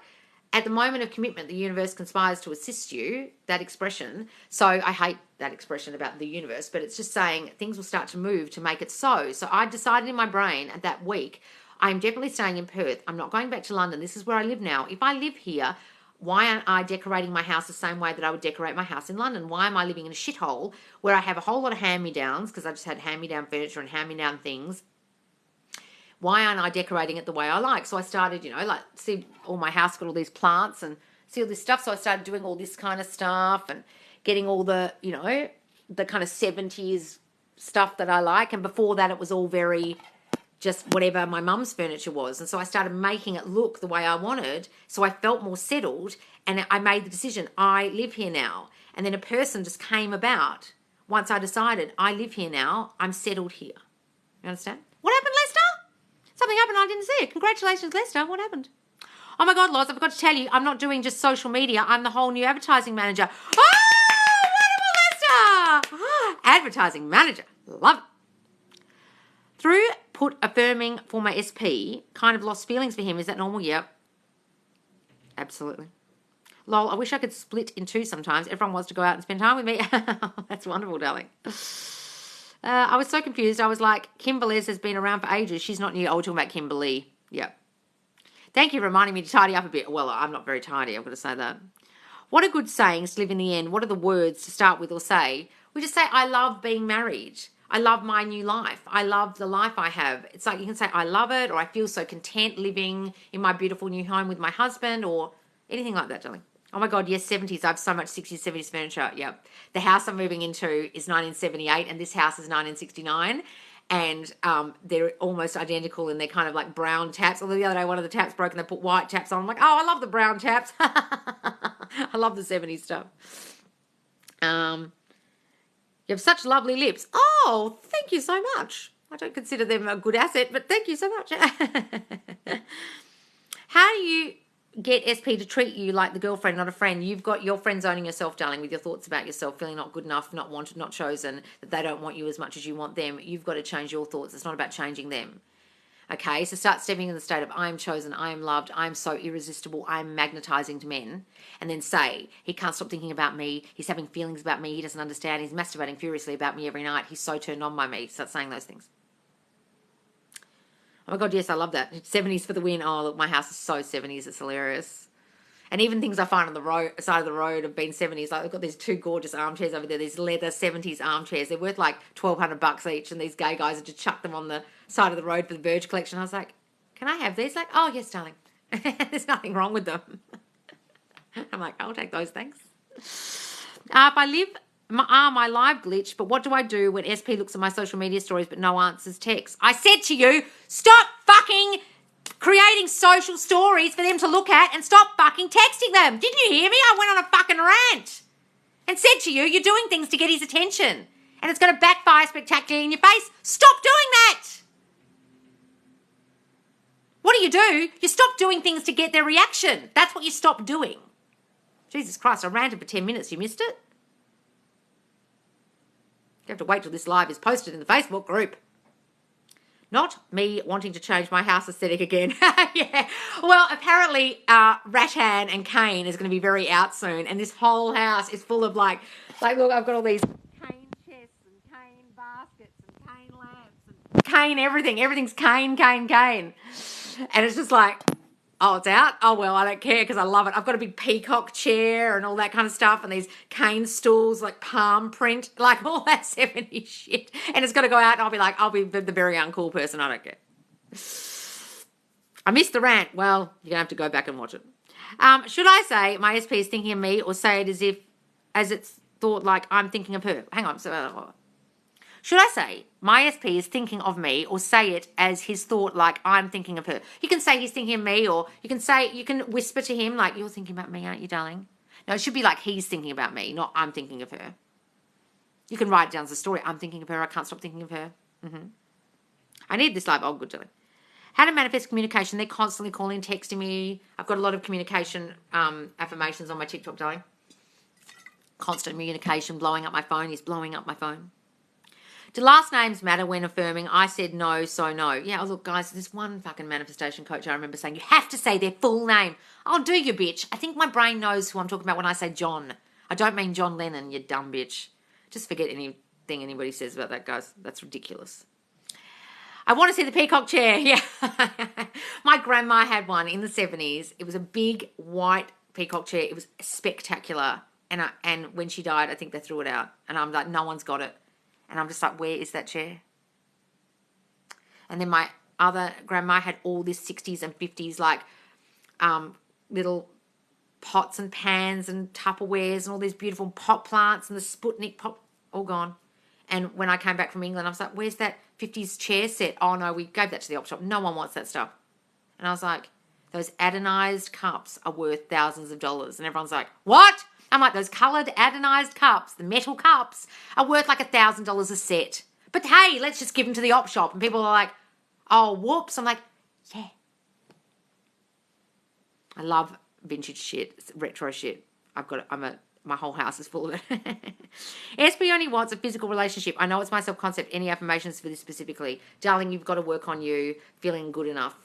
at the moment of commitment, the universe conspires to assist you, that expression. So I hate that expression about the universe, but it's just saying things will start to move to make it so. So I decided in my brain at that week, I'm definitely staying in Perth. I'm not going back to London. This is where I live now. If I live here, why aren't I decorating my house the same way that I would decorate my house in London? Why am I living in a shithole where I have a whole lot of hand-me-downs, because I just had hand-me-down furniture and hand-me-down things? Why aren't I decorating it the way I like? So I started, like, see, all my house got all these plants and see all this stuff. So I started doing all this kind of stuff and getting all the, the kind of 70s stuff that I like. And before that, it was all very just whatever my mum's furniture was. And so I started making it look the way I wanted. So I felt more settled, and I made the decision, I live here now. And then a person just came about once I decided, I live here now, I'm settled here. You understand? What happened, Lester? Something happened, I didn't see it. Congratulations, Lester. What happened? Oh my God, Loz, I forgot to tell you, I'm not doing just social media. I'm the whole new advertising manager. Oh, wonderful, Lester! Advertising manager. Love it. Through put affirming for my SP, kind of lost feelings for him. Is that normal? Yep. Absolutely. Lol, I wish I could split in two sometimes. Everyone wants to go out and spend time with me. That's wonderful, darling. I was so confused. I was like, Kimberly has been around for ages. She's not new. Oh, we're talking about Kimberly. Yep. Thank you for reminding me to tidy up a bit. Well, I'm not very tidy. I've got to say that. What are good sayings to live in the end? What are the words to start with or say? We just say, I love being married. I love my new life. I love the life I have. It's like you can say, I love it, or I feel so content living in my beautiful new home with my husband, or anything like that, darling. Oh my God, yes, 70s. I have so much 60s, 70s furniture. Yep. The house I'm moving into is 1978, and this house is 1969. And they're almost identical, and they're kind of like brown taps. Although the other day, one of the taps broke and they put white taps on. I'm like, oh, I love the brown taps. I love the 70s stuff. You have such lovely lips. Oh, thank you so much. I don't consider them a good asset, but thank you so much. How do you get SP to treat you like the girlfriend, not a friend? You've got your friend zoning yourself, darling, with your thoughts about yourself, feeling not good enough, not wanted, not chosen, that they don't want you as much as you want them. You've got to change your thoughts. It's not about changing them. Okay, so start stepping in the state of I am chosen, I am loved, I am so irresistible, I am magnetizing to men. And then say, he can't stop thinking about me, he's having feelings about me, he doesn't understand, he's masturbating furiously about me every night, he's so turned on by me. Start saying those things. Oh my God, yes, I love that. 70s for the win. Oh, look, my house is so 70s, it's hilarious. And even things I find on the side of the road have been 70s. Like, I've got these two gorgeous armchairs over there, these leather 70s armchairs. They're worth like $1,200 each, and these gay guys have just chucked them on the side of the road for the Verge collection. I was like, can I have these? Like, oh, yes, darling. There's nothing wrong with them. I'm like, I'll take those, thanks. If I live, my live glitch, but what do I do when SP looks at my social media stories but no answers text? I said to you, stop fucking creating social stories for them to look at and stop fucking texting them. Didn't you hear me? I went on a fucking rant and said to you, you're doing things to get his attention and it's going to backfire spectacularly in your face. Stop doing that. What do? You stop doing things to get their reaction. That's what you stop doing. Jesus Christ, I ranted for 10 minutes. You missed it? You have to wait till this live is posted in the Facebook group. Not me wanting to change my house aesthetic again. Yeah. Well, apparently Rattan and Cane is going to be very out soon. And this whole house is full of like look, I've got all these cane chests and cane baskets and cane lamps and cane everything. Everything's cane. And it's just like, oh, it's out? Oh, well, I don't care because I love it. I've got a big peacock chair and all that kind of stuff and these cane stools, like palm print, like all that 70s shit. And it's got to go out and I'll be the very uncool person. I don't care. I missed the rant. Well, you're going to have to go back and watch it. Should I say my SP is thinking of me or say it as it's thought like I'm thinking of her? Hang on. Should I say my SP is thinking of me or say it as his thought like I'm thinking of her? You can say he's thinking of me or you can whisper to him like you're thinking about me, aren't you, darling? No, it should be like he's thinking about me, not I'm thinking of her. You can write it down as a story. I'm thinking of her. I can't stop thinking of her. I need this live. Oh, good, darling. How to manifest communication. They're constantly calling, texting me. I've got a lot of communication affirmations on my TikTok, darling. Constant communication, blowing up my phone. He's blowing up my phone. Do last names matter when affirming? I said no, so no. Yeah, look, guys, there's one fucking manifestation coach I remember saying, you have to say their full name. I'll do you, bitch. I think my brain knows who I'm talking about when I say John. I don't mean John Lennon, you dumb bitch. Just forget anything anybody says about that, guys. That's ridiculous. I want to see the peacock chair. Yeah. My grandma had one in the 70s. It was a big white peacock chair. It was spectacular. And when she died, I think they threw it out. And I'm like, no one's got it. And I'm just like, where is that chair? And then my other grandma had all this 60s and 50s, like little pots and pans and Tupperwares and all these beautiful pot plants and the Sputnik pot, all gone. And when I came back from England, I was like, where's that 50s chair set? Oh, no, we gave that to the op shop. No one wants that stuff. And I was like, those adenized cups are worth thousands of dollars. And everyone's like, what? I'm like, those coloured adenized cups, the metal cups, are worth like $1,000 a set. But hey, let's just give them to the op shop. And people are like, oh, whoops. I'm like, yeah. I love vintage shit, retro shit. My whole house is full of it. SP only wants a physical relationship. I know it's my self-concept. Any affirmations for this specifically? Darling, you've got to work on you feeling good enough.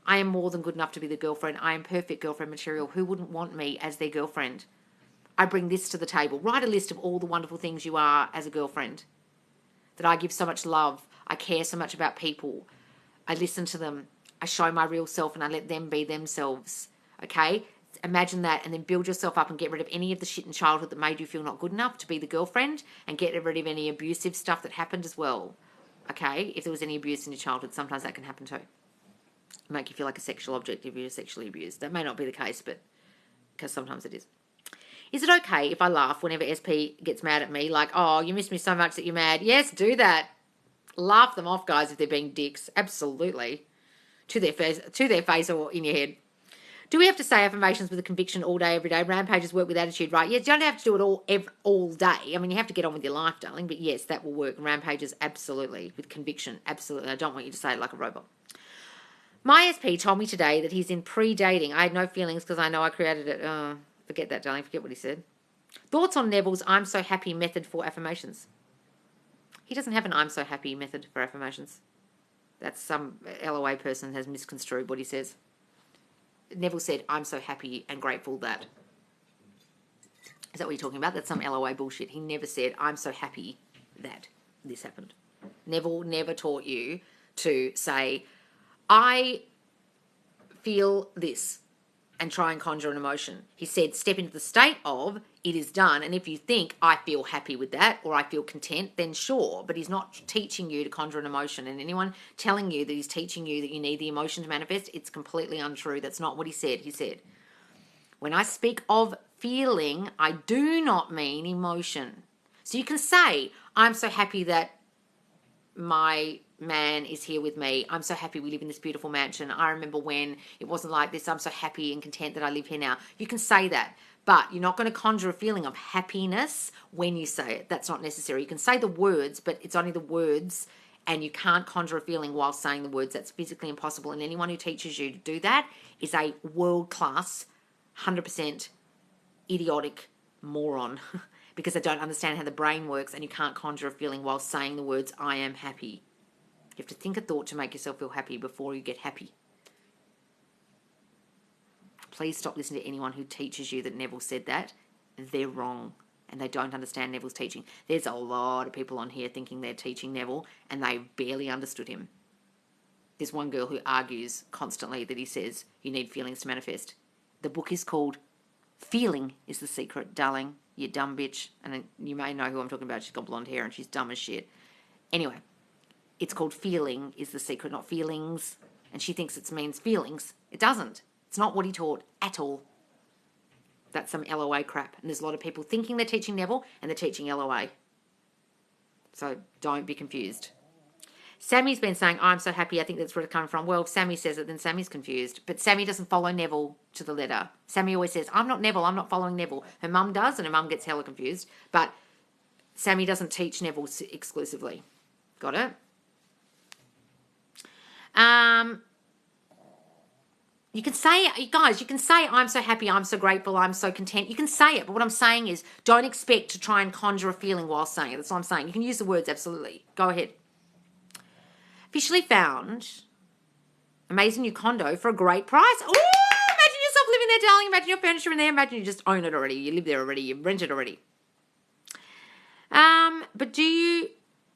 I am more than good enough to be the girlfriend. I am perfect girlfriend material. Who wouldn't want me as their girlfriend? I bring this to the table. Write a list of all the wonderful things you are as a girlfriend. That I give so much love. I care so much about people. I listen to them. I show my real self and I let them be themselves. Okay? Imagine that and then build yourself up and get rid of any of the shit in childhood that made you feel not good enough to be the girlfriend and get rid of any abusive stuff that happened as well. Okay? If there was any abuse in your childhood, sometimes that can happen too. Make you feel like a sexual object if you're sexually abused. That may not be the case, but because sometimes it is. Is it okay if I laugh whenever SP gets mad at me? Like, oh, you miss me so much that you're mad. Yes, do that. Laugh them off, guys, if they're being dicks. Absolutely. To their face or in your head. Do we have to say affirmations with a conviction all day, every day? Rampages work with attitude, right? Yes, you don't have to do it all day. I mean, you have to get on with your life, darling. But yes, that will work. Rampages, absolutely. With conviction, absolutely. I don't want you to say it like a robot. My SP told me today that he's in pre-dating. I had no feelings because I know I created it. Forget that, darling. Forget what he said. Thoughts on Neville's I'm so happy method for affirmations? He doesn't have an I'm so happy method for affirmations. That's some LOA person has misconstrued what he says. Neville said, I'm so happy and grateful that. Is that what you're talking about? That's some LOA bullshit. He never said, I'm so happy that this happened. Neville never taught you to say, I feel this and try and conjure an emotion. He said, step into the state of, it is done. And if you think, I feel happy with that or I feel content, then sure. But he's not teaching you to conjure an emotion. And anyone telling you that he's teaching you that you need the emotion to manifest, it's completely untrue. That's not what he said. He said, when I speak of feeling, I do not mean emotion. So you can say, I'm so happy that my man is here with me. I'm so happy we live in this beautiful mansion. I remember when it wasn't like this. I'm so happy and content that I live here now. You can say that, but you're not going to conjure a feeling of happiness when you say it. That's not necessary. You can say the words, but it's only the words, and you can't conjure a feeling while saying the words. That's physically impossible. And anyone who teaches you to do that is a world-class, 100% idiotic moron because they don't understand how the brain works, and you can't conjure a feeling while saying the words, I am happy. You have to think a thought to make yourself feel happy before you get happy. Please stop listening to anyone who teaches you that Neville said that. They're wrong and they don't understand Neville's teaching. There's a lot of people on here thinking they're teaching Neville and they barely understood him. There's one girl who argues constantly that he says you need feelings to manifest. The book is called Feeling is the Secret, darling, you dumb bitch. And you may know who I'm talking about. She's got blonde hair and she's dumb as shit. Anyway. It's called Feeling is the Secret, not feelings. And she thinks it means feelings. It doesn't. It's not what he taught at all. That's some LOA crap. And there's a lot of people thinking they're teaching Neville and they're teaching LOA. So don't be confused. Sammy's been saying, I'm so happy. I think that's where it's coming from. Well, if Sammy says it, then Sammy's confused. But Sammy doesn't follow Neville to the letter. Sammy always says, I'm not Neville. I'm not following Neville. Her mum does, and her mum gets hella confused. But Sammy doesn't teach Neville exclusively. Got it? You can say, guys, you can say, I'm so happy, I'm so grateful, I'm so content. You can say it, but what I'm saying is don't expect to try and conjure a feeling while saying it. That's what I'm saying. You can use the words, absolutely. Go ahead. Officially found amazing new condo for a great price. Ooh, imagine yourself living there, darling. Imagine your furniture in there. Imagine you just own it already. You live there already. You rent it already. But do you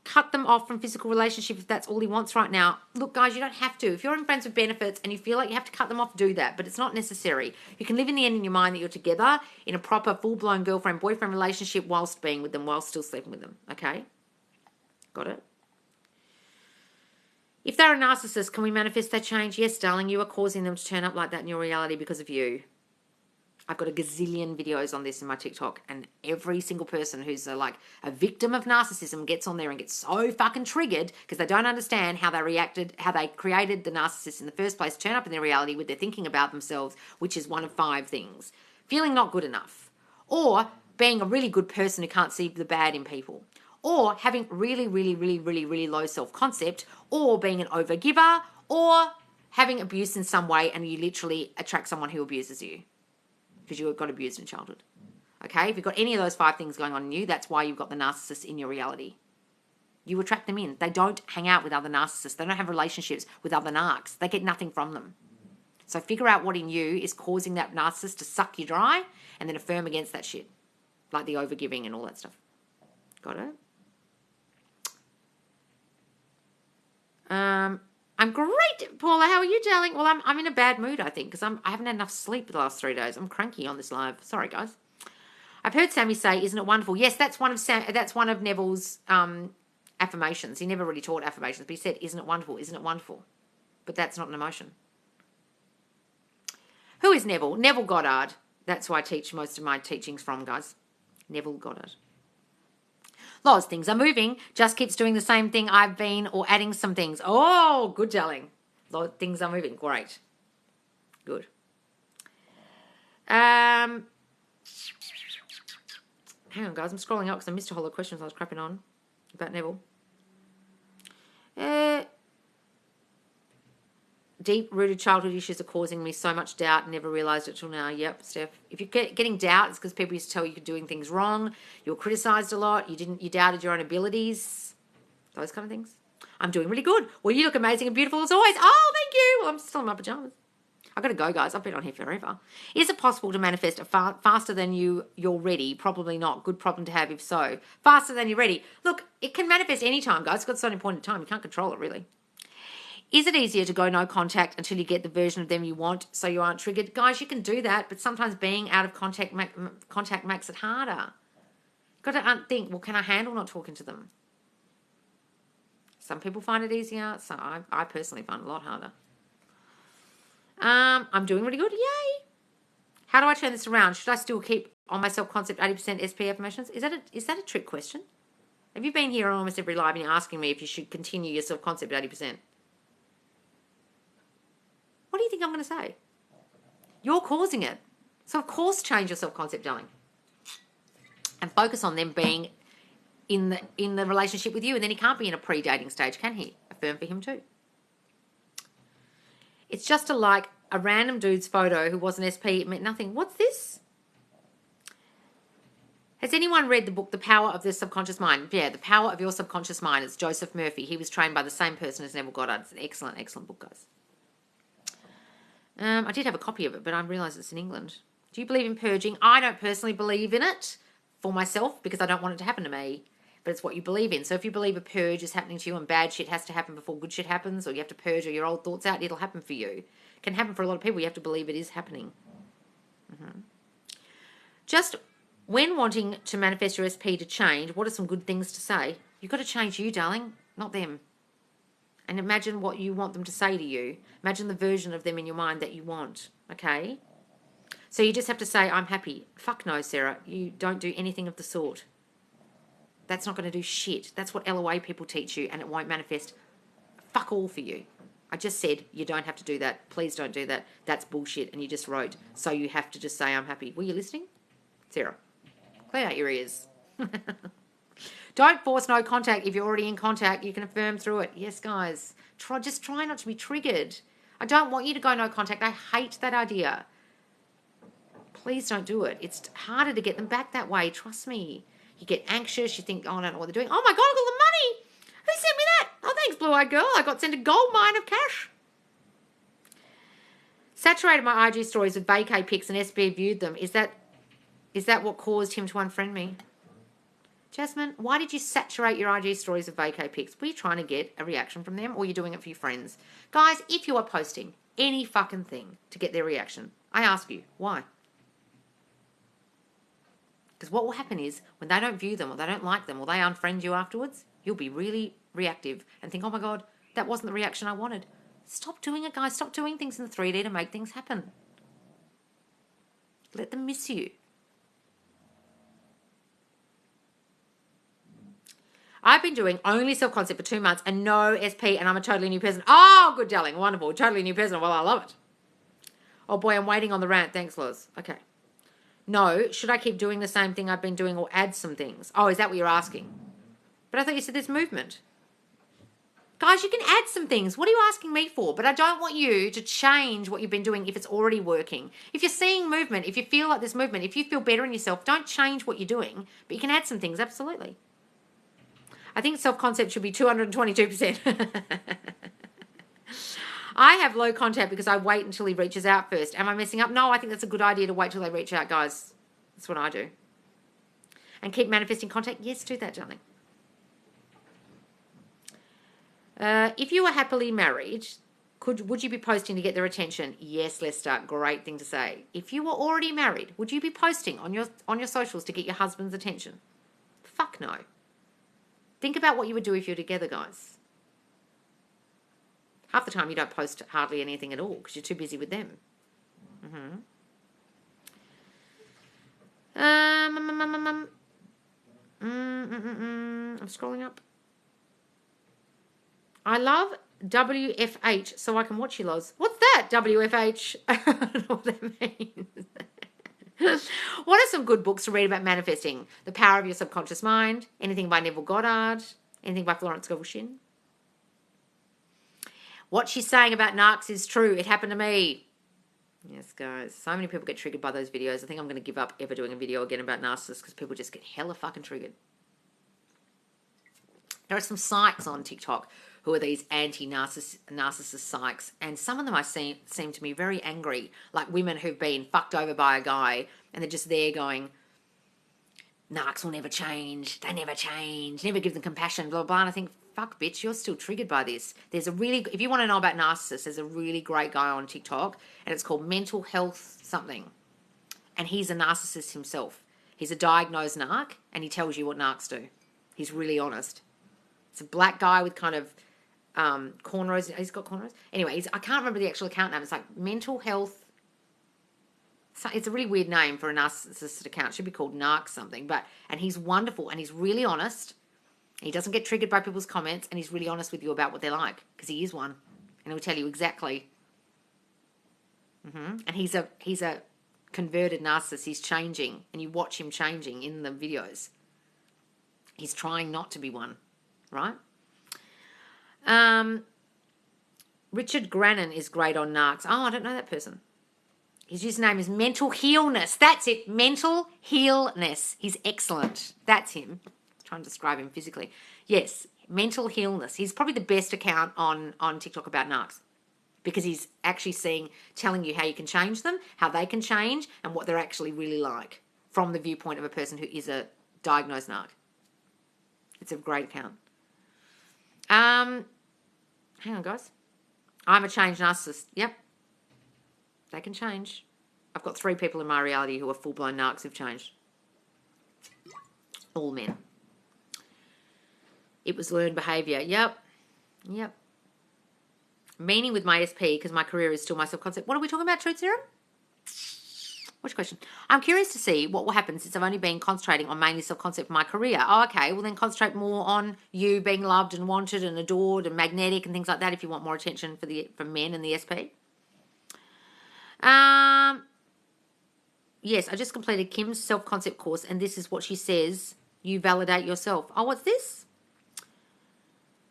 cut them off from physical relationship if that's all he wants right now. Look, guys, you don't have to. If you're in friends with benefits and you feel like you have to cut them off, do that. But it's not necessary. You can live in the end in your mind that you're together in a proper, full-blown girlfriend-boyfriend relationship whilst being with them, whilst still sleeping with them. Okay? Got it? If they're a narcissist, can we manifest that change? Yes, darling, you are causing them to turn up like that in your reality because of you. I've got a gazillion videos on this in my TikTok, and every single person who's a victim of narcissism gets on there and gets so fucking triggered because they don't understand how they reacted, how they created the narcissist in the first place, turn up in their reality with their thinking about themselves, which is one of 5 things. Feeling not good enough, or being a really good person who can't see the bad in people, or having really, really, really, really, really low self-concept, or being an overgiver, or having abuse in some way and you literally attract someone who abuses you because you got abused in childhood. Okay? If you've got any of those 5 things going on in you, that's why you've got the narcissist in your reality. You attract them in. They don't hang out with other narcissists. They don't have relationships with other narcs. They get nothing from them. So figure out what in you is causing that narcissist to suck you dry and then affirm against that shit. Like the overgiving and all that stuff. Got it? I'm great, Paula. How are you, darling? Well, I'm in a bad mood, I think, because I haven't had enough sleep the last 3 days. I'm cranky on this live. Sorry, guys. I've heard Sammy say, "Isn't it wonderful?" Yes, that's one of Neville's affirmations. He never really taught affirmations, but he said, "Isn't it wonderful? Isn't it wonderful?" But that's not an emotion. Who is Neville? Neville Goddard. That's who I teach most of my teachings from, guys. Neville Goddard. Lots of things are moving. Just keeps doing the same thing I've been or adding some things. Oh, good, darling. Lots of things are moving. Great. Good. Hang on, guys. I'm scrolling up because I missed a whole lot of questions I was crapping on about Neville. Deep-rooted childhood issues are causing me so much doubt and never realised it till now. Yep, Steph. If you're getting doubt, it's because people used to tell you you're doing things wrong. You were criticised a lot. You doubted your own abilities. Those kind of things. I'm doing really good. Well, you look amazing and beautiful as always. Oh, thank you. Well, I'm still in my pyjamas. I've got to go, guys. I've been on here forever. Is it possible to manifest faster than you're ready? Probably not. Good problem to have if so. Faster than you're ready. Look, it can manifest any time, guys. It's got a certain point in time. You can't control it, really. Is it easier to go no contact until you get the version of them you want so you aren't triggered? Guys, you can do that, but sometimes being out of contact makes it harder. Got to think, well, can I handle not talking to them? Some people find it easier. So I personally find it a lot harder. I'm doing really good. Yay. How do I turn this around? Should I still keep on my self-concept 80% SP affirmations? Is that a trick question? Have you been here on almost every live and you're asking me if you should continue your self-concept 80%? What do you think I'm going to say? You're causing it. So, of course, change your self-concept, darling. And focus on them being in the relationship with you. And then he can't be in a pre-dating stage, can he? Affirm for him too. It's just a random dude's photo who was an SP. It meant nothing. What's this? Has anyone read the book, The Power of the Subconscious Mind? Yeah, The Power of Your Subconscious Mind. It's Joseph Murphy. He was trained by the same person as Neville Goddard. It's an excellent, excellent book, guys. I did have a copy of it, but I realise it's in England. Do you believe in purging? I don't personally believe in it for myself because I don't want it to happen to me, but it's what you believe in. So if you believe a purge is happening to you and bad shit has to happen before good shit happens, or you have to purge all your old thoughts out, it'll happen for you. It can happen for a lot of people. You have to believe it is happening. Just when wanting to manifest your SP to change, what are some good things to say? You've got to change you, darling, not them. And imagine what you want them to say to you. Imagine the version of them in your mind that you want, okay? So you just have to say, I'm happy. Fuck no, Sarah. You don't do anything of the sort. That's not going to do shit. That's what LOA people teach you, and it won't manifest fuck all for you. I just said you don't have to do that. Please don't do that. That's bullshit. And you just wrote, so you have to just say, I'm happy. Were you listening? Sarah, clear out your ears. Don't force no contact. If you're already in contact, you can affirm through it. Yes, guys. Just try not to be triggered. I don't want you to go no contact. I hate that idea. Please don't do it. It's harder to get them back that way. Trust me. You get anxious. You think, oh, I don't know what they're doing. Oh, my God, I got the money. Who sent me that? Oh, thanks, blue-eyed girl. I got sent a gold mine of cash. Saturated my IG stories with vacay pics and SB viewed them. Is that what caused him to unfriend me? Jasmine, why did you saturate your IG stories of vacay pics? Were you trying to get a reaction from them or you're doing it for your friends? Guys, if you are posting any fucking thing to get their reaction, I ask you, why? Because what will happen is when they don't view them or they don't like them or they unfriend you afterwards, you'll be really reactive and think, oh my God, that wasn't the reaction I wanted. Stop doing it, guys. Stop doing things in the 3D to make things happen. Let them miss you. I've been doing only self-concept for 2 months and no SP and I'm a totally new person. Oh, good, darling. Wonderful. Totally new person. Well, I love it. Oh, boy, I'm waiting on the rant. Thanks, Loz. Okay. No, should I keep doing the same thing I've been doing or add some things? Oh, is that what you're asking? But I thought you said there's movement. Guys, you can add some things. What are you asking me for? But I don't want you to change what you've been doing if it's already working. If you're seeing movement, if you feel like there's movement, if you feel better in yourself, don't change what you're doing. But you can add some things, absolutely. I think self-concept should be 222%. I have low contact because I wait until he reaches out first. Am I messing up? No, I think that's a good idea to wait till they reach out, guys. That's what I do. And keep manifesting contact. Yes, do that, darling. If you were happily married, would you be posting to get their attention? Yes, Lester. Great thing to say. If you were already married, would you be posting on your socials to get your husband's attention? Fuck no. Think about what you would do if you're together, guys. Half the time you don't post hardly anything at all because you're too busy with them. I'm scrolling up. I love WFH so I can watch you, Loz. What's that, WFH? I don't know what that means. What are some good books to read about manifesting? The Power of Your Subconscious Mind, anything by Neville Goddard, anything by Florence Scovel Shinn. What she's saying about narcs is true. It happened to me. Yes, guys. So many people get triggered by those videos. I think I'm going to give up ever doing a video again about narcissists because people just get hella fucking triggered. There are some psychs on TikTok who are these anti-narcissist psychs, and some of them seem to me very angry, like women who've been fucked over by a guy, and they're just there going, narcs will never change, they never change, never give them compassion, blah, blah, blah. And I think, fuck, bitch, you're still triggered by this. If you want to know about narcissists, there's a really great guy on TikTok, and it's called Mental Health something, and he's a narcissist himself. He's a diagnosed narc, and he tells you what narcs do. He's really honest. It's a black guy with kind of cornrows. He's got cornrows. Anyway, I can't remember the actual account name. It's like Mental Health. It's a really weird name for a narcissist account. It should be called Narc something. And he's wonderful and he's really honest. He doesn't get triggered by people's comments and he's really honest with you about what they're like because he is one. And he'll tell you exactly. And he's a converted narcissist. He's changing and you watch him changing in the videos. He's trying not to be one. Right? Richard Grannon is great on narcs. Oh, I don't know that person. His username is Mental Healness. That's it. Mental Healness. He's excellent. That's him. I'm trying to describe him physically. Yes, Mental Healness. He's probably the best account on TikTok about narcs because he's actually telling you how you can change them, how they can change, and what they're actually really like from the viewpoint of a person who is a diagnosed narc. It's a great account. Hang on, guys. I'm a changed narcissist. Yep. They can change. I've got 3 people in my reality who are full-blown narcs who've changed. All men. It was learned behaviour. Yep. Meaning with my SP because my career is still my self-concept. What are we talking about, Truth Serum? Which question? I'm curious to see what will happen since I've only been concentrating on mainly self-concept for my career. Oh, okay. Well, then concentrate more on you being loved and wanted and adored and magnetic and things like that if you want more attention from men and the SP. Yes, I just completed Kim's self-concept course and this is what she says. You validate yourself. Oh, what's this?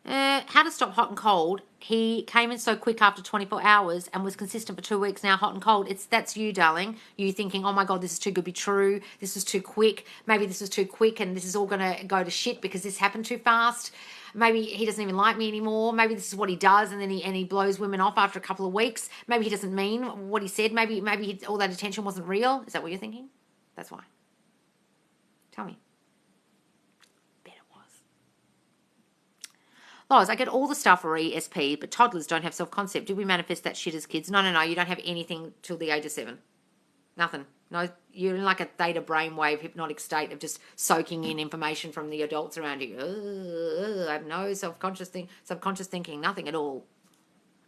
How to stop hot and cold. He came in so quick after 24 hours and was consistent for 2 weeks now, hot and cold. That's you, darling. You thinking, oh my God, this is too good to be true. This is too quick. Maybe this is too quick and this is all going to go to shit because this happened too fast. Maybe he doesn't even like me anymore. Maybe this is what he does and then he blows women off after a couple of weeks. Maybe he doesn't mean what he said. Maybe all that attention wasn't real. Is that what you're thinking? That's why. Tell me. Loz, I get all the stuff for ESP, but toddlers don't have self-concept. Do we manifest that shit as kids? No. You don't have anything till the age of 7. Nothing. No, you're in like a theta brainwave hypnotic state of just soaking in information from the adults around you. I have no subconscious thinking, nothing at all.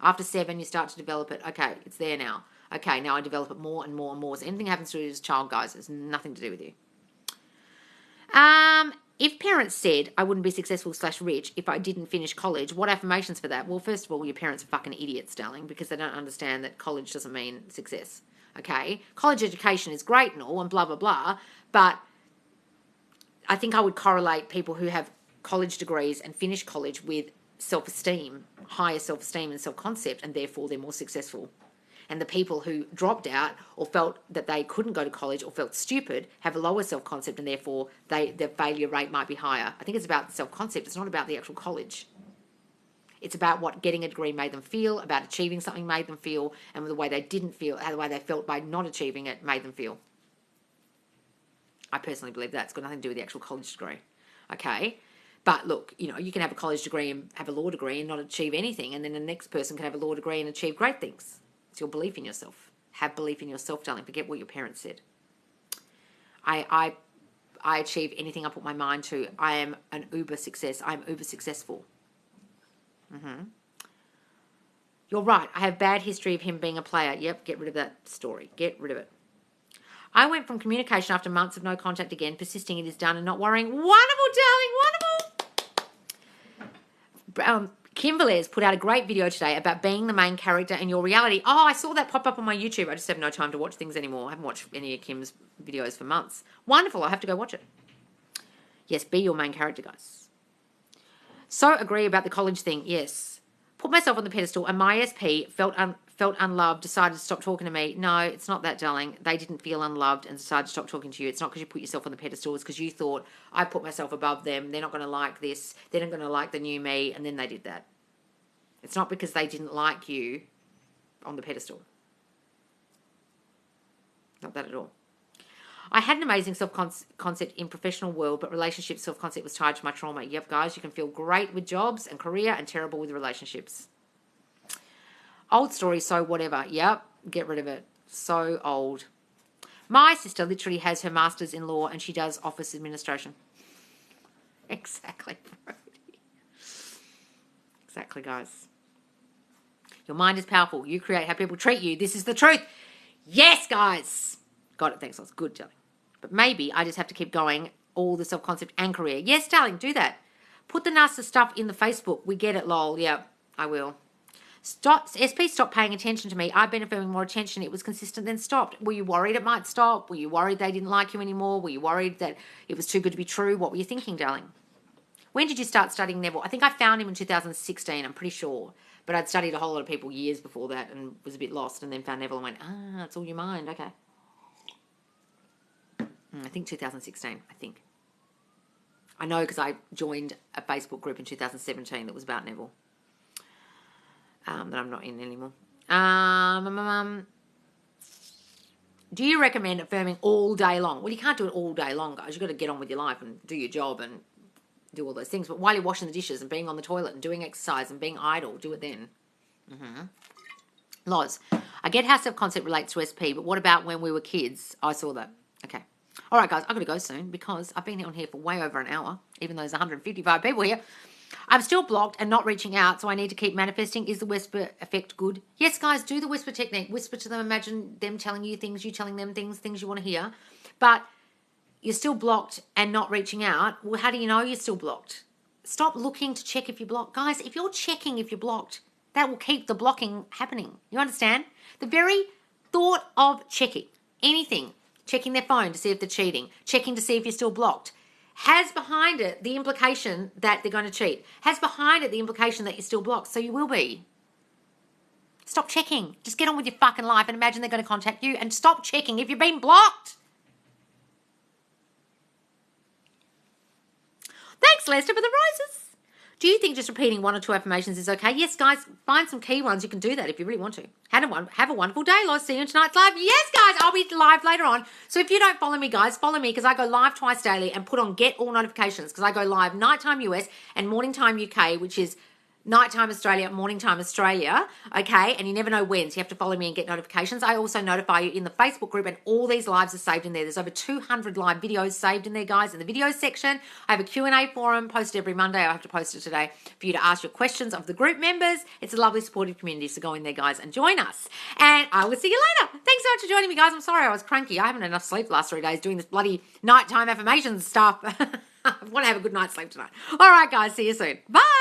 After 7, you start to develop it. Okay, it's there now. Okay, now I develop it more and more and more. So anything happens to you as a child, guys, it's nothing to do with you. If parents said I wouldn't be successful / rich if I didn't finish college, what affirmations for that? Well, first of all, your parents are fucking idiots, darling, because they don't understand that college doesn't mean success. Okay? College education is great and all and blah, blah, blah, but I think I would correlate people who have college degrees and finish college with self-esteem, higher self-esteem and self-concept, and therefore they're more successful. And the people who dropped out or felt that they couldn't go to college or felt stupid have a lower self-concept, and therefore their failure rate might be higher. I think it's about self-concept. It's not about the actual college. It's about what getting a degree made them feel, about achieving something made them feel, and the way they didn't feel, how the way they felt by not achieving it made them feel. I personally believe that. It's got nothing to do with the actual college degree. Okay? But look, you can have a college degree and have a law degree and not achieve anything, and then the next person can have a law degree and achieve great things. It's your belief in yourself. Have belief in yourself, darling. Forget what your parents said. I achieve anything I put my mind to. I am an uber success. I'm uber successful. You're right. I have bad history of him being a player. Yep, get rid of that story. Get rid of it. I went from communication after months of no contact again, persisting it is done and not worrying. Wonderful, darling. Wonderful. Kim Velez put out a great video today about being the main character in your reality. Oh, I saw that pop up on my YouTube. I just have no time to watch things anymore. I haven't watched any of Kim's videos for months. Wonderful. I have to go watch it. Yes, be your main character, guys. So agree about the college thing. Yes. Put myself on the pedestal and my ESP felt unloved, decided to stop talking to me. No, it's not that, darling. They didn't feel unloved and decided to stop talking to you. It's not because you put yourself on the pedestal. It's because you thought, I put myself above them. They're not going to like this. They're not going to like the new me. And then they did that. It's not because they didn't like you on the pedestal. Not that at all. I had an amazing self-concept in professional world, but relationship self-concept was tied to my trauma. Yep, guys, you can feel great with jobs and career and terrible with relationships. Old story, so whatever. Yep, get rid of it. So old. My sister literally has her master's in law and she does office administration. Exactly, Brody. Exactly, guys. Your mind is powerful. You create how people treat you. This is the truth. Yes, guys. Got it. Thanks, Loz. Good, darling. But maybe I just have to keep going all the self-concept and career. Yes, darling, do that. Put the narcissist stuff in the Facebook. We get it, lol. Yeah, I will. SP, stop paying attention to me. I've been affirming more attention. It was consistent, then stopped. Were you worried it might stop? Were you worried they didn't like you anymore? Were you worried that it was too good to be true? What were you thinking, darling? When did you start studying Neville? I think I found him in 2016, I'm pretty sure. But I'd studied a whole lot of people years before that and was a bit lost, and then found Neville and went, it's all your mind, okay. I think 2016, I think. I know because I joined a Facebook group in 2017 that was about Neville. That I'm not in anymore. Do you recommend affirming all day long? Well, you can't do it all day long, guys. You've got to get on with your life and do your job and do all those things. But while you're washing the dishes and being on the toilet and doing exercise and being idle, do it then. Loz, I get how self-concept relates to SP, but what about when we were kids? I saw that. Okay. All right, guys, I've got to go soon because I've been on here for way over an hour, even though there's 155 people here. I'm still blocked and not reaching out, so I need to keep manifesting. Is the whisper effect good? Yes, guys, do the whisper technique. Whisper to them. Imagine them telling you things, you telling them things you want to hear. But you're still blocked and not reaching out. Well, how do you know you're still blocked? Stop looking to check if you're blocked. Guys, if you're checking if you're blocked, that will keep the blocking happening. You understand? The very thought of checking anything, checking their phone to see if they're cheating, checking to see if you're still blocked, has behind it the implication that they're going to cheat, has behind it the implication that you're still blocked, so you will be. Stop checking. Just get on with your fucking life and imagine they're going to contact you, and stop checking if you've been blocked. Thanks, Lester, for the roses. Do you think just repeating 1 or 2 affirmations is okay? Yes, guys, find some key ones. You can do that if you really want to. Have a wonderful day, Loz. See you in tonight's live. Yes, guys, I'll be live later on. So if you don't follow me, guys, follow me because I go live twice daily and put on get all notifications because I go live nighttime US and morning time UK, which is nighttime Australia, morning time Australia, okay? And you never know when, so you have to follow me and get notifications. I also notify you in the Facebook group, and all these lives are saved in there. There's over 200 live videos saved in there, guys. In the video section, I have a Q&A forum posted every Monday. I have to post it today for you to ask your questions of the group members. It's a lovely supportive community, so go in there, guys, and join us. And I will see you later. Thanks so much for joining me, guys. I'm sorry I was cranky. I haven't had enough sleep the last 3 days doing this bloody nighttime affirmation stuff. I want to have a good night's sleep tonight. All right, guys. See you soon. Bye.